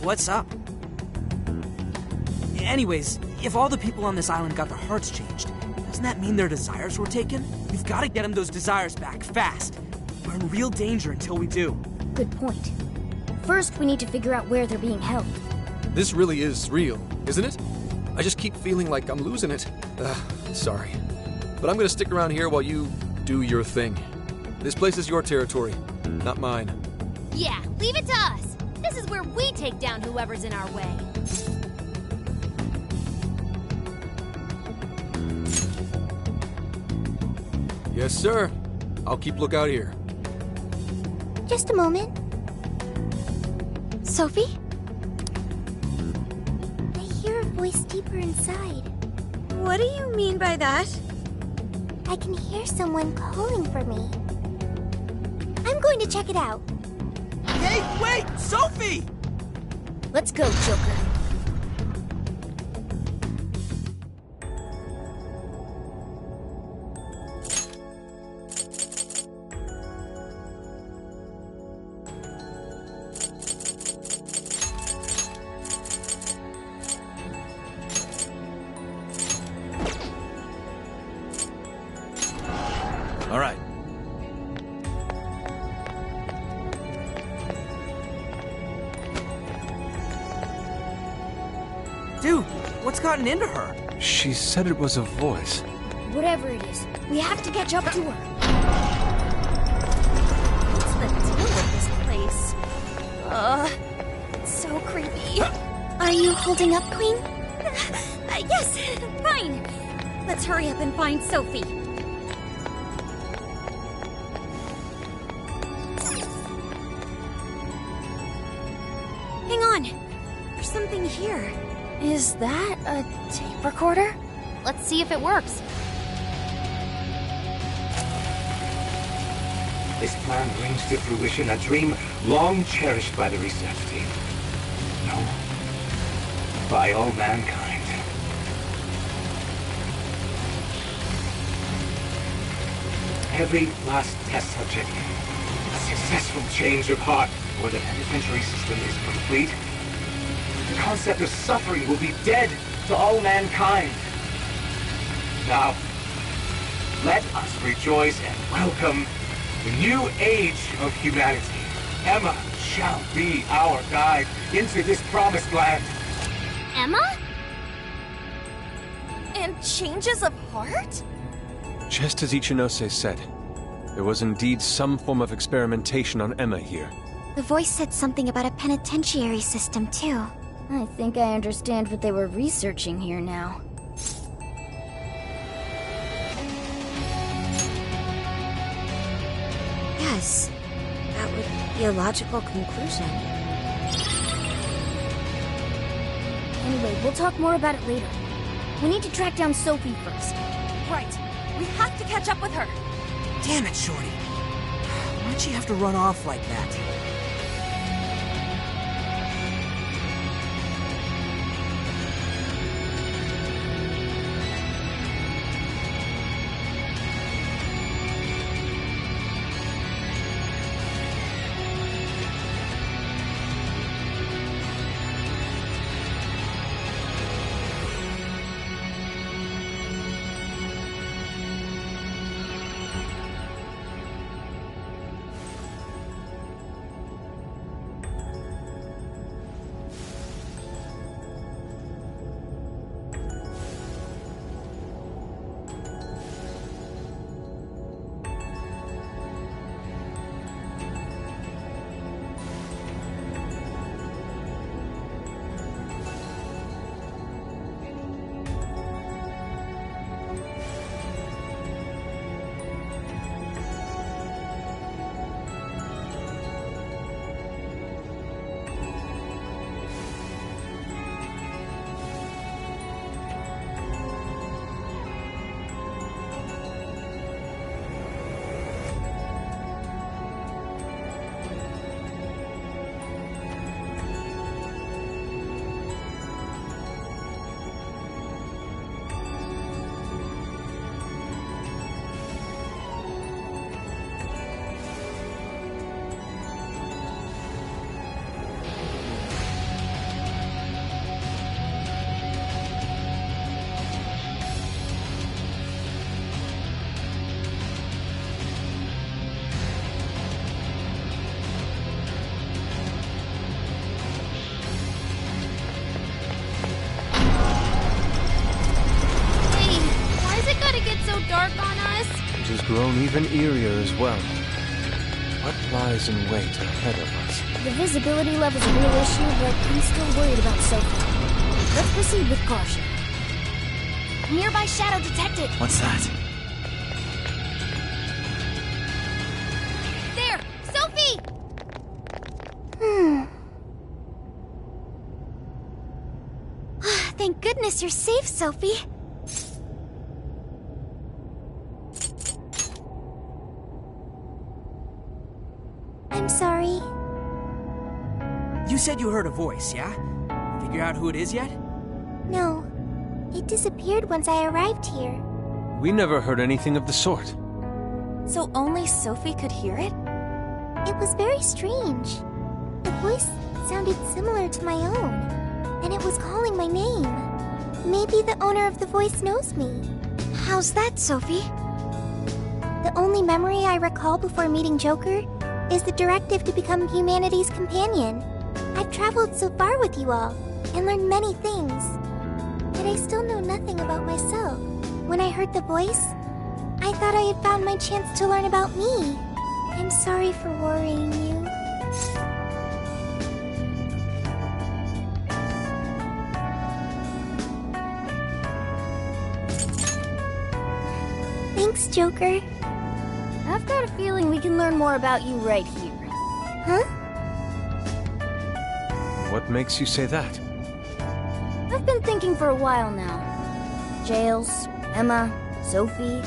What's up? Anyways, if all the people on this island got their hearts changed, doesn't that mean their desires were taken? We've got to get them those desires back, fast. We're in real danger until we do. Good point. First, we need to figure out where they're being held. This really is real, isn't it? I just keep feeling like I'm losing it. Sorry. But I'm gonna stick around here while you do your thing. This place is your territory, not mine. Yeah, leave it to us. This is where we take down whoever's in our way. Yes, sir. I'll keep lookout here. Just a moment. Sophie? I hear a voice deeper inside. What do you mean by that? I can hear someone calling for me. I'm going to check it out. Hey, wait! Sophie! Let's go, Joker. All right. Dude, what's gotten into her? She said it was a voice. Whatever it is, we have to catch up to her. What's the deal with this place? It's so creepy. Are you holding up, Queen? Yes, fine. Let's hurry up and find Sophie. Hang on. There's something here. Is that a tape recorder? Let's see if it works. This plan brings to fruition a dream long cherished by the research team. No, by all mankind. Every last test subject, a successful change of heart, or the penitentiary system is complete. The concept of suffering will be dead to all mankind. Now, let us rejoice and welcome the new age of humanity. Emma shall be our guide into this promised land. Emma? And changes of heart? Just as Ichinose said, there was indeed some form of experimentation on Emma here. The voice said something about a penitentiary system, too. I think I understand what they were researching here now. Yes, that would be a logical conclusion. Anyway, we'll talk more about it later. We need to track down Sophie first. Right. We have to catch up with her. Damn it, Shorty. Why'd she have to run off like that? grown even eerier as well. What lies in wait ahead of us? The visibility level's a real issue, but I'm still worried about Sophie. Let's proceed with caution. Nearby shadow detected! What's that? There! Sophie! Thank goodness you're safe, Sophie. I'm sorry. You said you heard a voice, yeah? Figure out who it is yet? No. It disappeared once I arrived here. We never heard anything of the sort. So only Sophie could hear it? It was very strange. The voice sounded similar to my own, and it was calling my name. Maybe the owner of the voice knows me. How's that, Sophie? The only memory I recall before meeting Joker is the directive to become humanity's companion. I've traveled so far with you all, and learned many things. Yet I still know nothing about myself. When I heard the voice, I thought I had found my chance to learn about me. I'm sorry for worrying you. Thanks, Joker. I've got a feeling we can learn more about you right here. Huh? What makes you say that? I've been thinking for a while now. Jails, Emma, Sophie.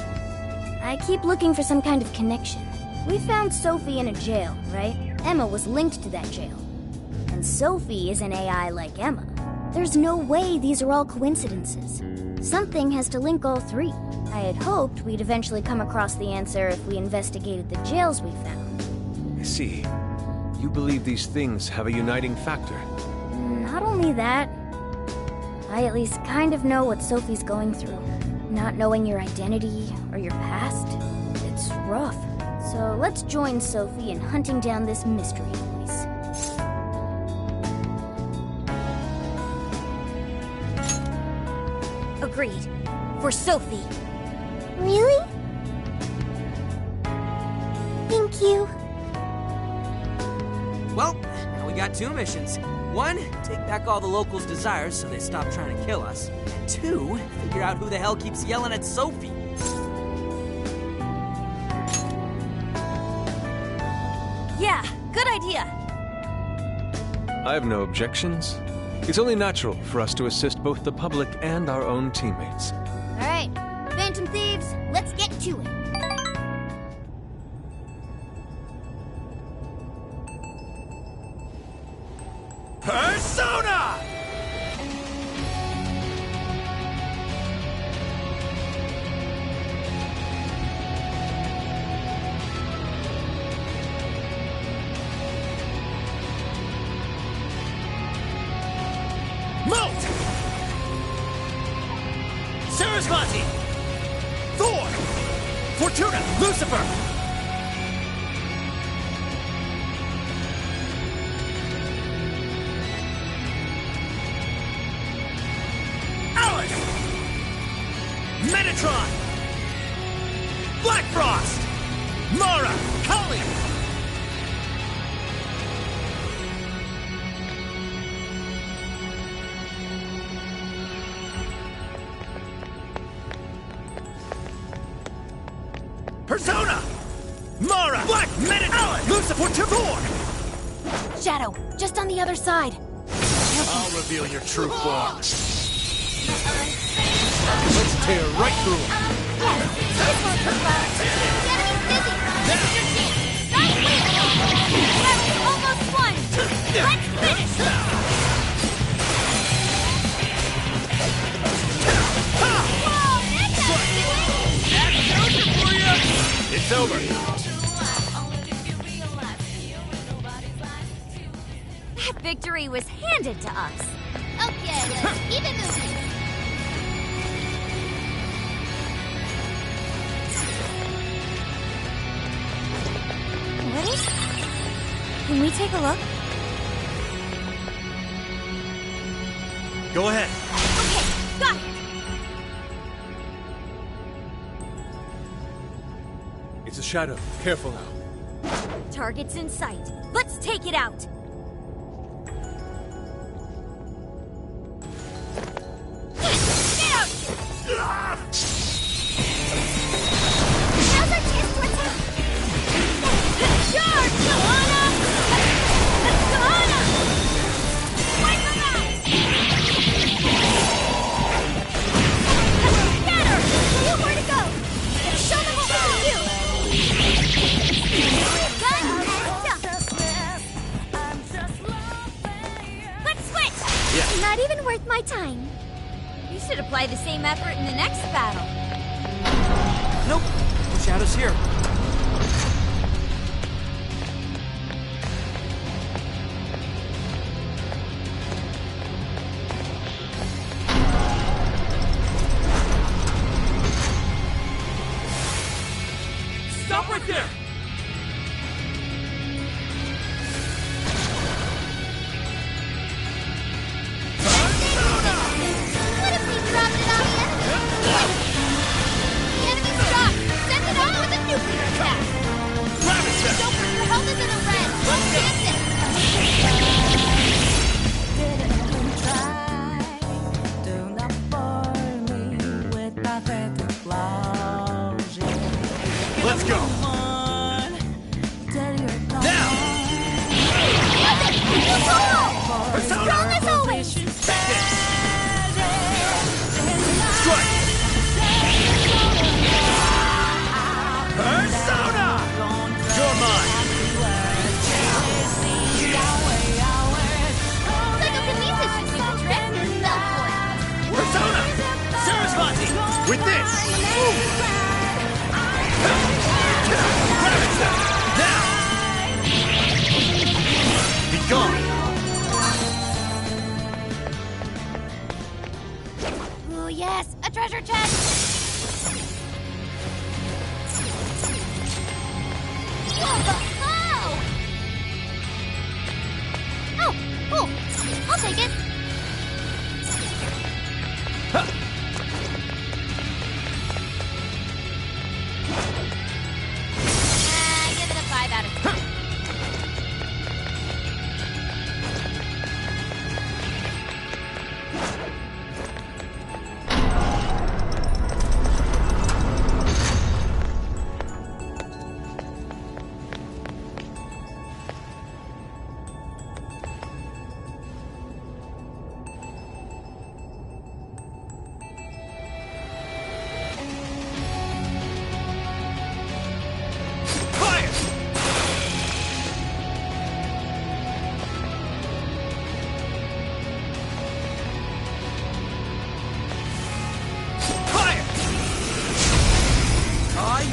I keep looking for some kind of connection. We found Sophie in a jail, right? Emma was linked to that jail. And Sophie is an AI like Emma. There's no way these are all coincidences. Something has to link all three. I had hoped we'd eventually come across the answer if we investigated the jails we found. I see. You believe these things have a uniting factor. Not only that, I at least kind of know what Sophie's going through. Not knowing your identity or your past, it's rough. So let's join Sophie in hunting down this mystery voice. Agreed. For Sophie. Really? Thank you. Well, now we got two missions. One, take back all the locals' desires so they stop trying to kill us. And two, figure out who the hell keeps yelling at Sophie. Yeah, good idea. I have no objections. It's only natural for us to assist both the public and our own teammates. All right, Phantom Thieves, let's get to it. Persona! Molt! Sarasvati! Thor! Fortuna! Lucifer! Alice! Metatron! Black Frost! Mara! Kali! Persona! Mara! Black Minute! Alice! Lucifer! Thor! Shadow, just on the other side. I'll reveal your true form. Let's tear right through him. Yes, this won't take long. The enemy's busy. This is your chance. Nice win! Battle's almost won. Let's finish! Whoa, that's how you do it! That's over for you! It's over. That victory was handed to us. Okay, let's keep it moving. Ready? Can we take a look? Go ahead. Okay, got it! Shadow. Careful now. Target's in sight. Let's take it out. Get out! Now's our chance to attack. Charge! Kahana! Kahana! Wipe them out! Get her! Nowhere to go! Show them what we can do! Gun and let's switch! Yeah. Not even worth my time. You should apply the same effort in the next battle. Nope. No shadows here. Stop right there! What if we dropped it on the enemy? The enemy's dropped! Send it on with a nuclear attack! Joker, your health is in a red! Don't chance it! Let's go. Now. Strong as always! Strike. Persona. You're mine. Psychokinesis should do the trick. Go for it! Persona. Sarasvati. With this. Now. Be gone. Ooh, yes! A treasure chest! Oh! Oh, cool. I'll take it. Give it a 5 out of 10.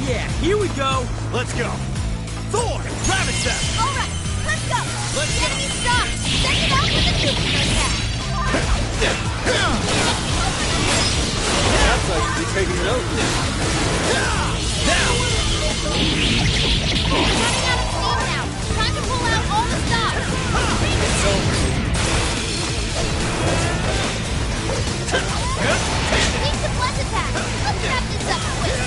Yeah, here we go! Let's go. Thor, Ravenstep. All right, let's go. Let's the go. enemy's stopped. Send it out with a nuclear attack. That's like you're taking notes. Now. We're running out of steam now. Time to pull out all the stops. It's over. Need some less attack. Let's wrap this up quick.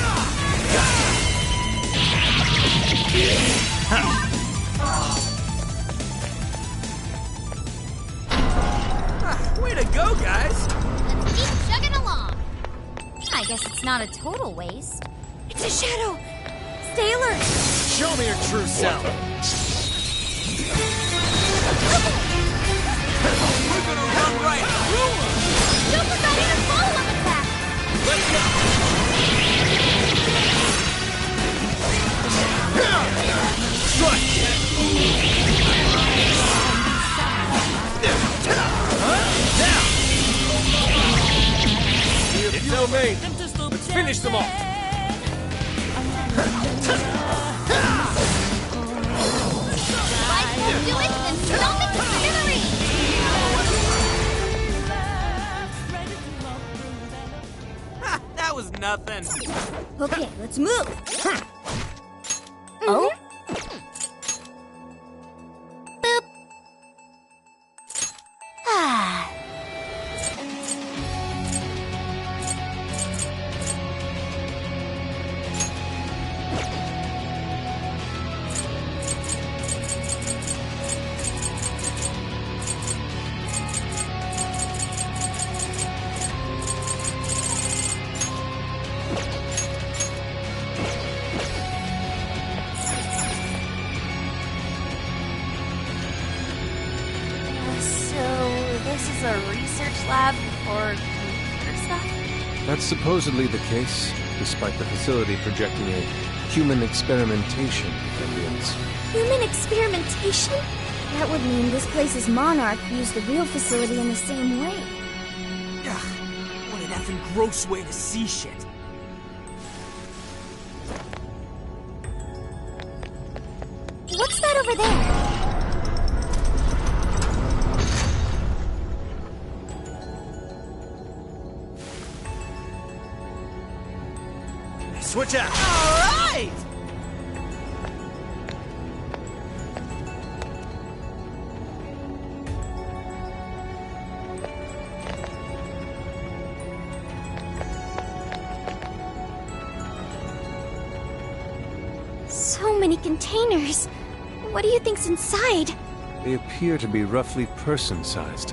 Way to go, guys! Let's keep chugging along. I guess it's not a total waste. It's a shadow! Stay alert! Show me your true self. We're gonna run right through them! Don't forget a follow-up attack! Let's go! Strike. Now. It's no me. Let's finish them off. Life won't do it, then stomp it to smithereens! Ha, that was nothing. Okay, let's move. Oh? Boop. Ah. is a research lab for computer stuff? That's supposedly the case, despite the facility projecting a human experimentation ambience. Human experimentation? That would mean this place's monarch used the real facility in the same way. Ugh, what an effing gross way to see shit. What's that over there? Switch out! Alright! So many containers. What do you think's inside? They appear to be roughly person-sized.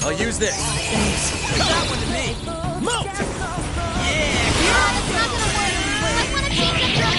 I'll use this. Thanks. That one to me. Move! Yeah, It's not gonna work. I want to change up your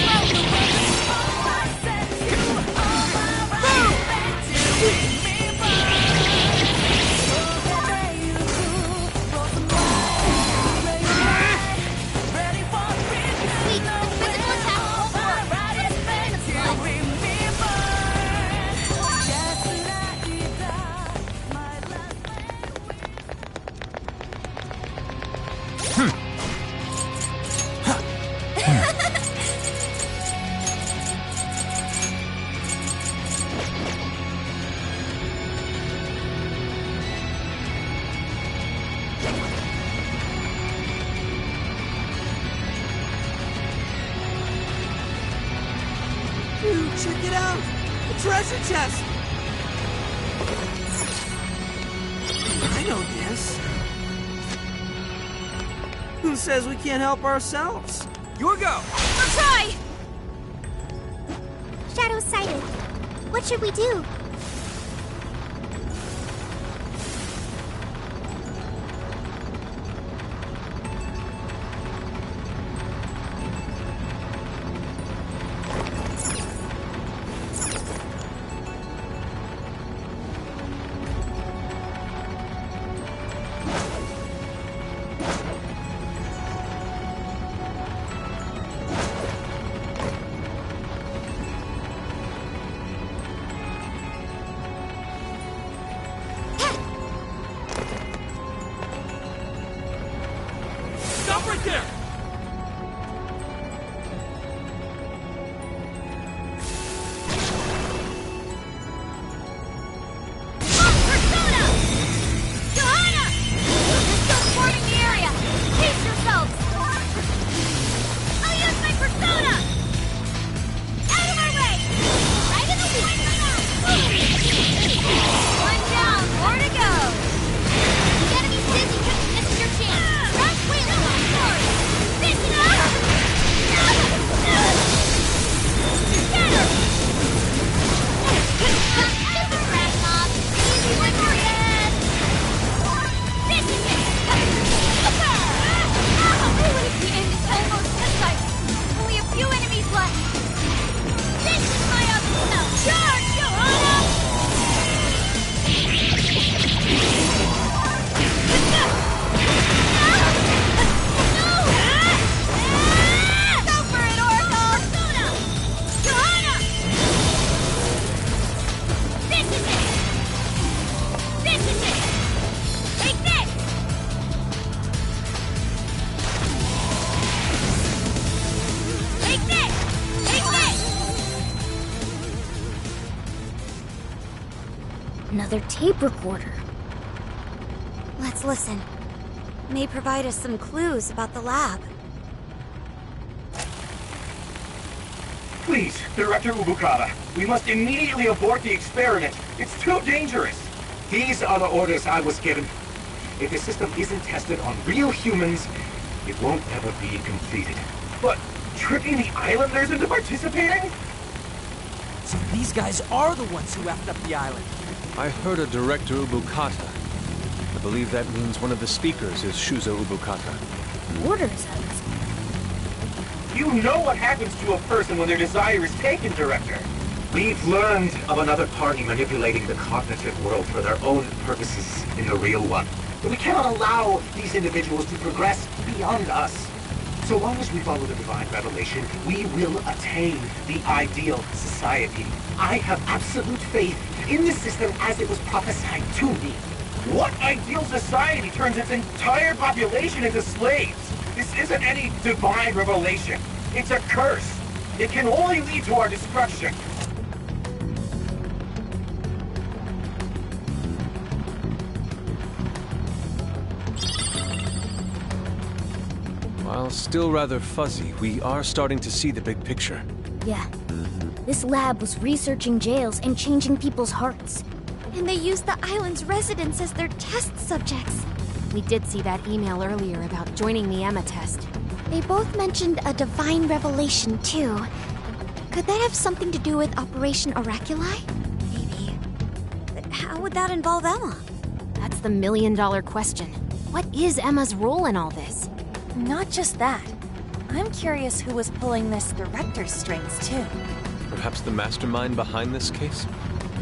Dude, check it out! The treasure chest! I know this. Who says we can't help ourselves? Your go! I'll try! Shadow's sighted. What should we do? Stop right there! Another tape recorder. Let's listen. May provide us some clues about the lab. Please, Director Ubukata, we must immediately abort the experiment. It's too dangerous. These are the orders I was given. If the system isn't tested on real humans, it won't ever be completed. But tricking the islanders into participating? So these guys are the ones who effed up the island. I heard a Director Ubukata. I believe that means one of the speakers is Shuzo Ubukata. Orders, I was. You know what happens to a person when their desire is taken, Director. We've learned of another party manipulating the cognitive world for their own purposes in the real one. But we cannot allow these individuals to progress beyond us. So long as we follow the divine revelation, we will attain the ideal society. I have absolute faith in the system as it was prophesied to me. What ideal society turns its entire population into slaves? This isn't any divine revelation. It's a curse. It can only lead to our destruction. While still rather fuzzy, we are starting to see the big picture. Yeah. This lab was researching jails and changing people's hearts. And they used the island's residents as their test subjects. We did see that email earlier about joining the Emma test. They both mentioned a divine revelation, too. Could that have something to do with Operation Oraculi? Maybe. But how would that involve Emma? That's the million-dollar question. What is Emma's role in all this? Not just that. I'm curious who was pulling this director's strings, too. Perhaps the mastermind behind this case?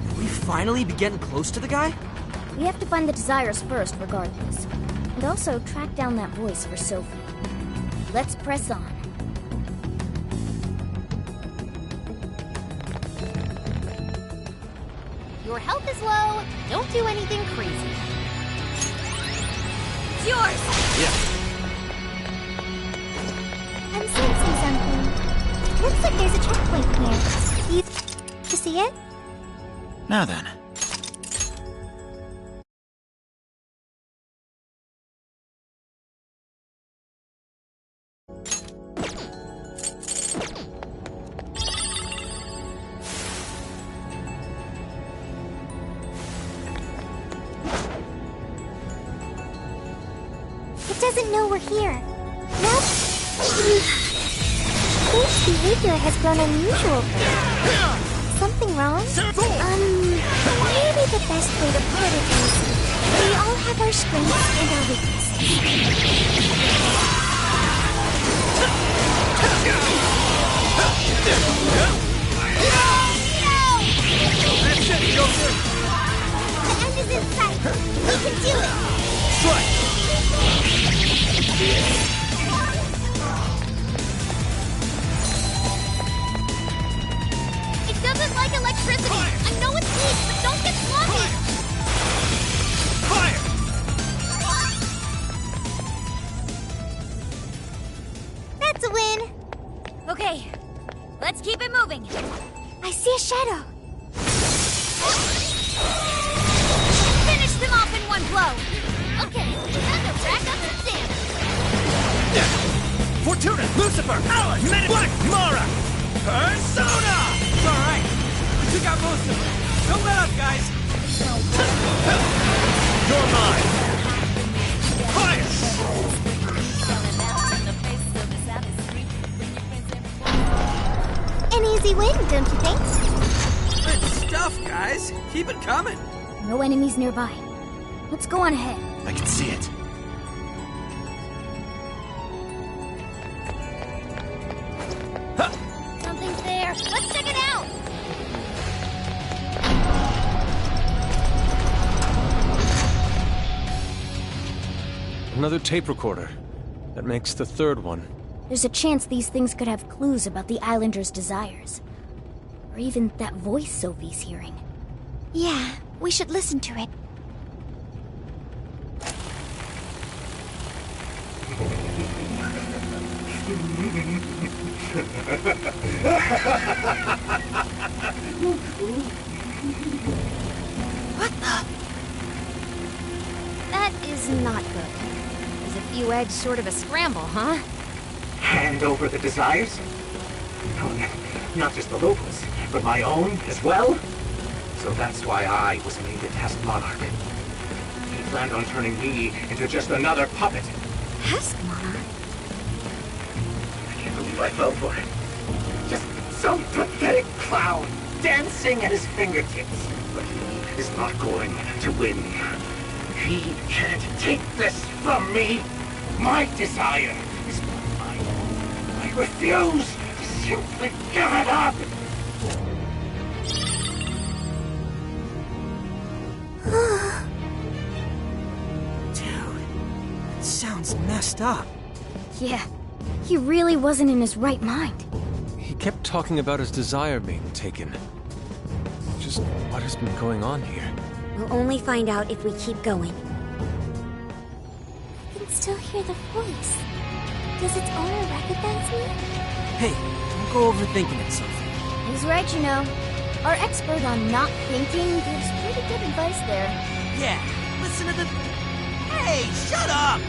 Will we finally be getting close to the guy? We have to find the desires first, regardless. And also track down that voice for Sophie. Let's press on. Your health is low. Don't do anything crazy. It's yours! Yeah. I'm sensing something. Looks like there's a checkpoint here. You see it? Now then. It doesn't know we're here. Nope. Its behavior has grown unusual. Something wrong? Maybe the best way to put it is we all have our strengths and our weaknesses. That's it, Joker! The end is in sight. We can do it. Strike! It doesn't like electricity! Fire! I know it's weak, but don't get sloppy! Fire! That's a win. Okay, let's keep it moving. I see a shadow. Finish them off in one blow! Okay, time to rack up some damage. Fortuna! Lucifer! Alice! Black Mara! Persona! It's alright. We took out most of them. Don't let up, guys! You're mine! Fire! An easy win, don't you think? Good stuff, guys. Keep it coming. No enemies nearby. Let's go on ahead. I can see it. Something's there. Let's check it out! Another tape recorder. That makes the third one. There's a chance these things could have clues about the Islanders' desires. Or even that voice Sophie's hearing. Yeah, we should listen to it. What the? nephew-edge sort of a scramble, huh? Hand over the desires? No, not just the locals, but my own as well? So that's why I was made the test monarch. He planned on turning me into just another puppet. Test monarch? I can't believe I fell for it. Just some pathetic clown dancing at his fingertips. But he is not going to win. He can't take this from me. My desire is not my own. I refuse to simply give it up. Dude, it sounds messed up. Yeah, he really wasn't in his right mind. He kept talking about his desire being taken. Just what has been going on here? We'll only find out if we keep going. I can still hear the voice. Does its owner recognize me? Hey, don't go overthinking it, Sophie. He's right, you know. Our expert on not thinking gives pretty good advice there. Yeah, listen to the... Hey, shut up!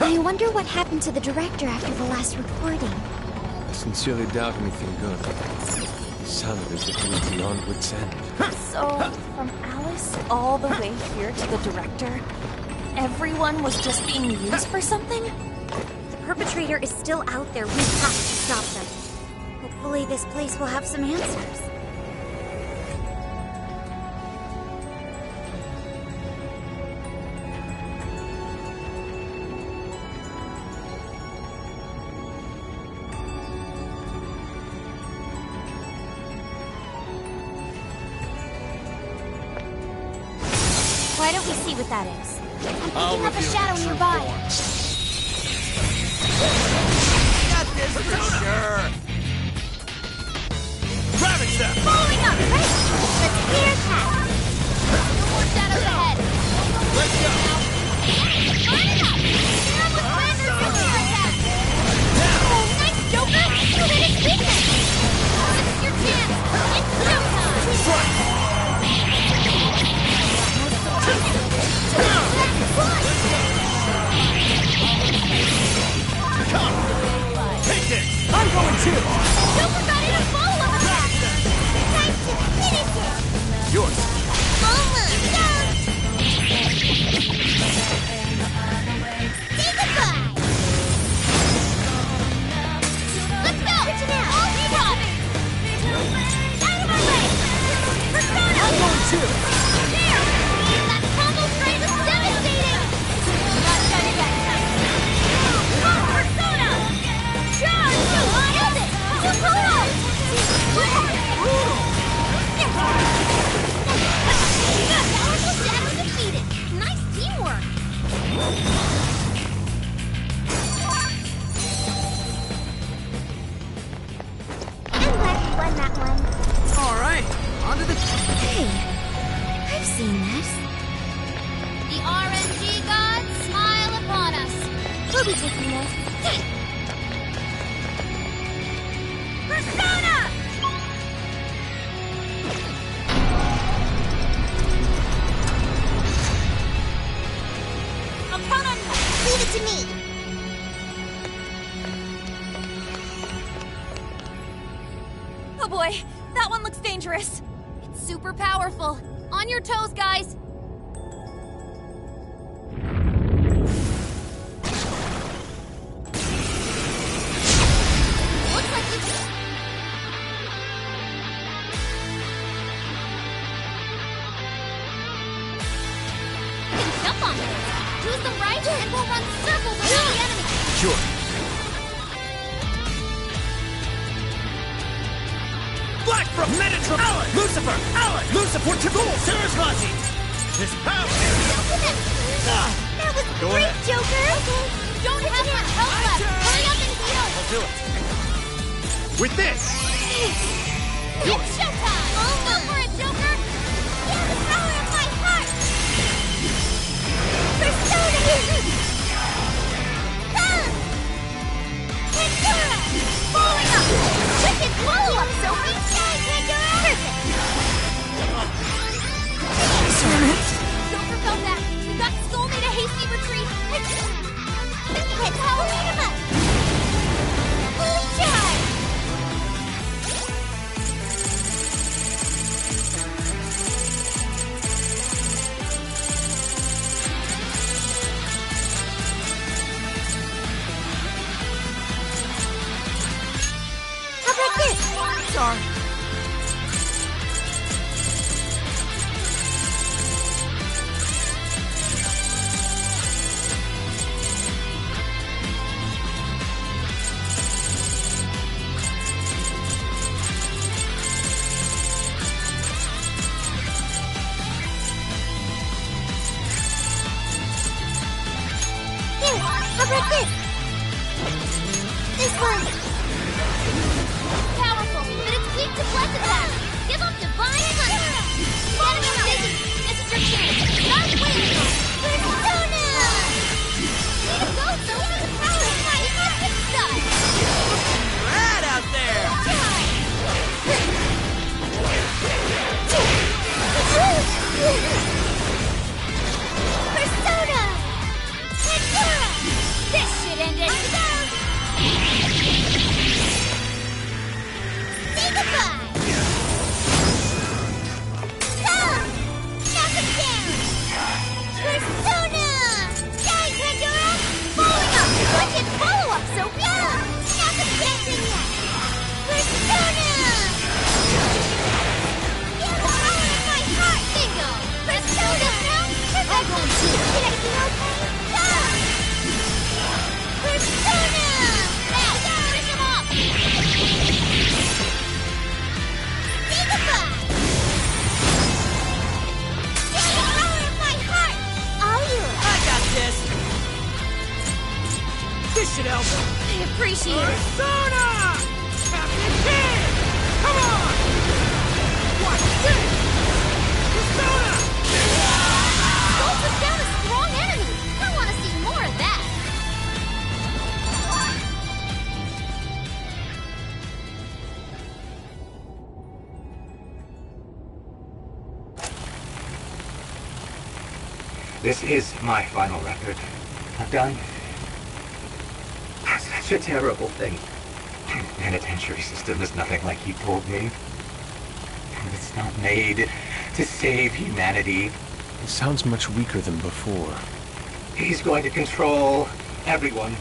I wonder what happened to the director after the last recording. I sincerely doubt anything good. It sounded as if he was beyond wit's end. So, from Alice all the way here to the director, everyone was just being used for something? The perpetrator is still out there. We have to stop them. Hopefully this place will have some answers. Why don't we see what that is? I'll I'm picking up a reveal shadow the true nearby. Got this for sure. Ravage them! Following up, right? Let's clear a path. No more shadows ahead. Let's go! Line up! Now with Flanders to clear a path. Oh, nice, Joker! You hit his weakness! This is your chance! It's showtime! Come! Take this! I'm going too! Joker got in a follow-up attack! Time to finish it! Yours! Almost! Say goodbye! Let's go! All drop! Out of our way! Persona! I'm going too! There! That combo strike was devastating! Not done yet! Come, Persona! Charge! Use it! Sakura! Powerful shadow defeated! Nice teamwork! I'm glad we won that one. Alright, on to the... Hey, I've seen this. The RNG gods smile upon us. We'll be taking this. Persona! I'll count on you. Leave it to me. Oh boy, that one looks dangerous. It's super powerful. On your toes, guys. Looks like you can jump on this. Use them right, and we'll run circles around the enemy. Sure. Black from Metatron! Alan! Lucifer! Alan! Lucifer to goal! Sarasvati! His power! That was Go great, ahead. Joker! Okay. Don't have much health left. Hurry up and heal. I'll do it. With this! Yours. It's showtime. Go for it, Joker. Feel the power of my heart! Persona! Come! Pandora! Following up. Wicked follow-up, Sophie. Shine, Pandora! Perfect. Joker felt that. We got Skull made a hasty retreat. Let's power him up! Full charge! How about this? Sorry. Here, how about this? This one! Powerful, but it's weak to bless attack. Give up divine punch. The enemy's busy. This is your chance. Start winning. Persona! Way to go, Sophie. The power is not even good stuff. Right out there! Persona! Pandora! This should end it. Say goodbye! elbow. I appreciate it. Persona! Captain Kid! Come on! Watch this! Persona! Gold took down a strong enemy. I want to see more of that. This is my final record. I'm done. Such a terrible thing. The penitentiary system is nothing like he told me. It's not made to save humanity. It sounds much weaker than before. He's going to control everyone.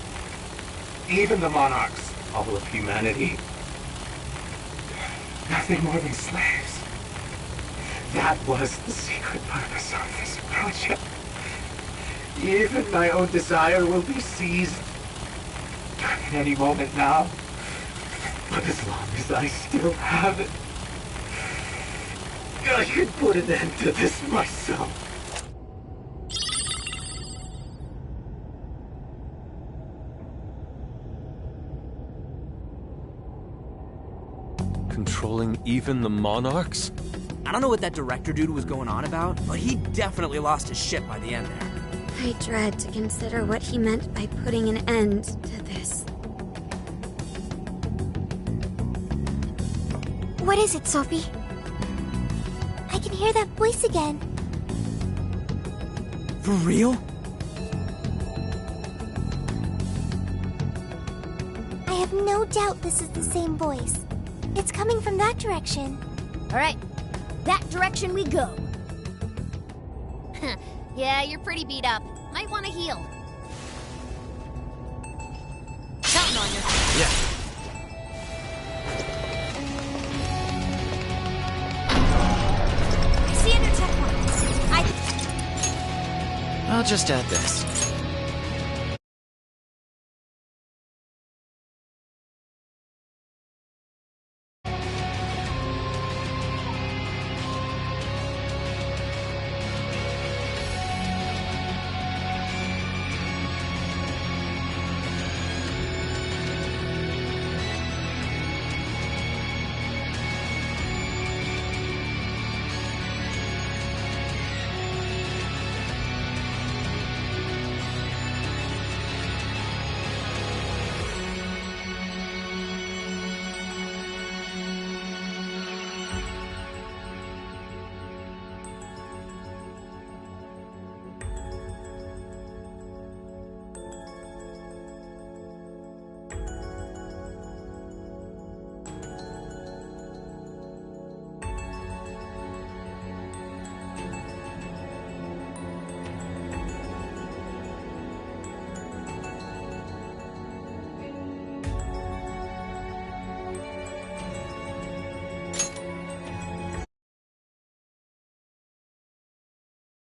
Even the monarchs. All of humanity. Nothing more than slaves. That was the secret purpose of this project. Even my own desire will be seized at any moment now. But as long as I still have it, I can put an end to this myself. Controlling even the monarchs? I don't know what that director dude was going on about, but he definitely lost his shit by the end there. I dread to consider what he meant by putting an end to this. What is it, Sophie? I can hear that voice again. For real? I have no doubt this is the same voice. It's coming from that direction. All right, that direction we go. Yeah, you're pretty beat up. Might want to heal. Counting on you. Yeah. I see a new checkpoint. I'll just add this.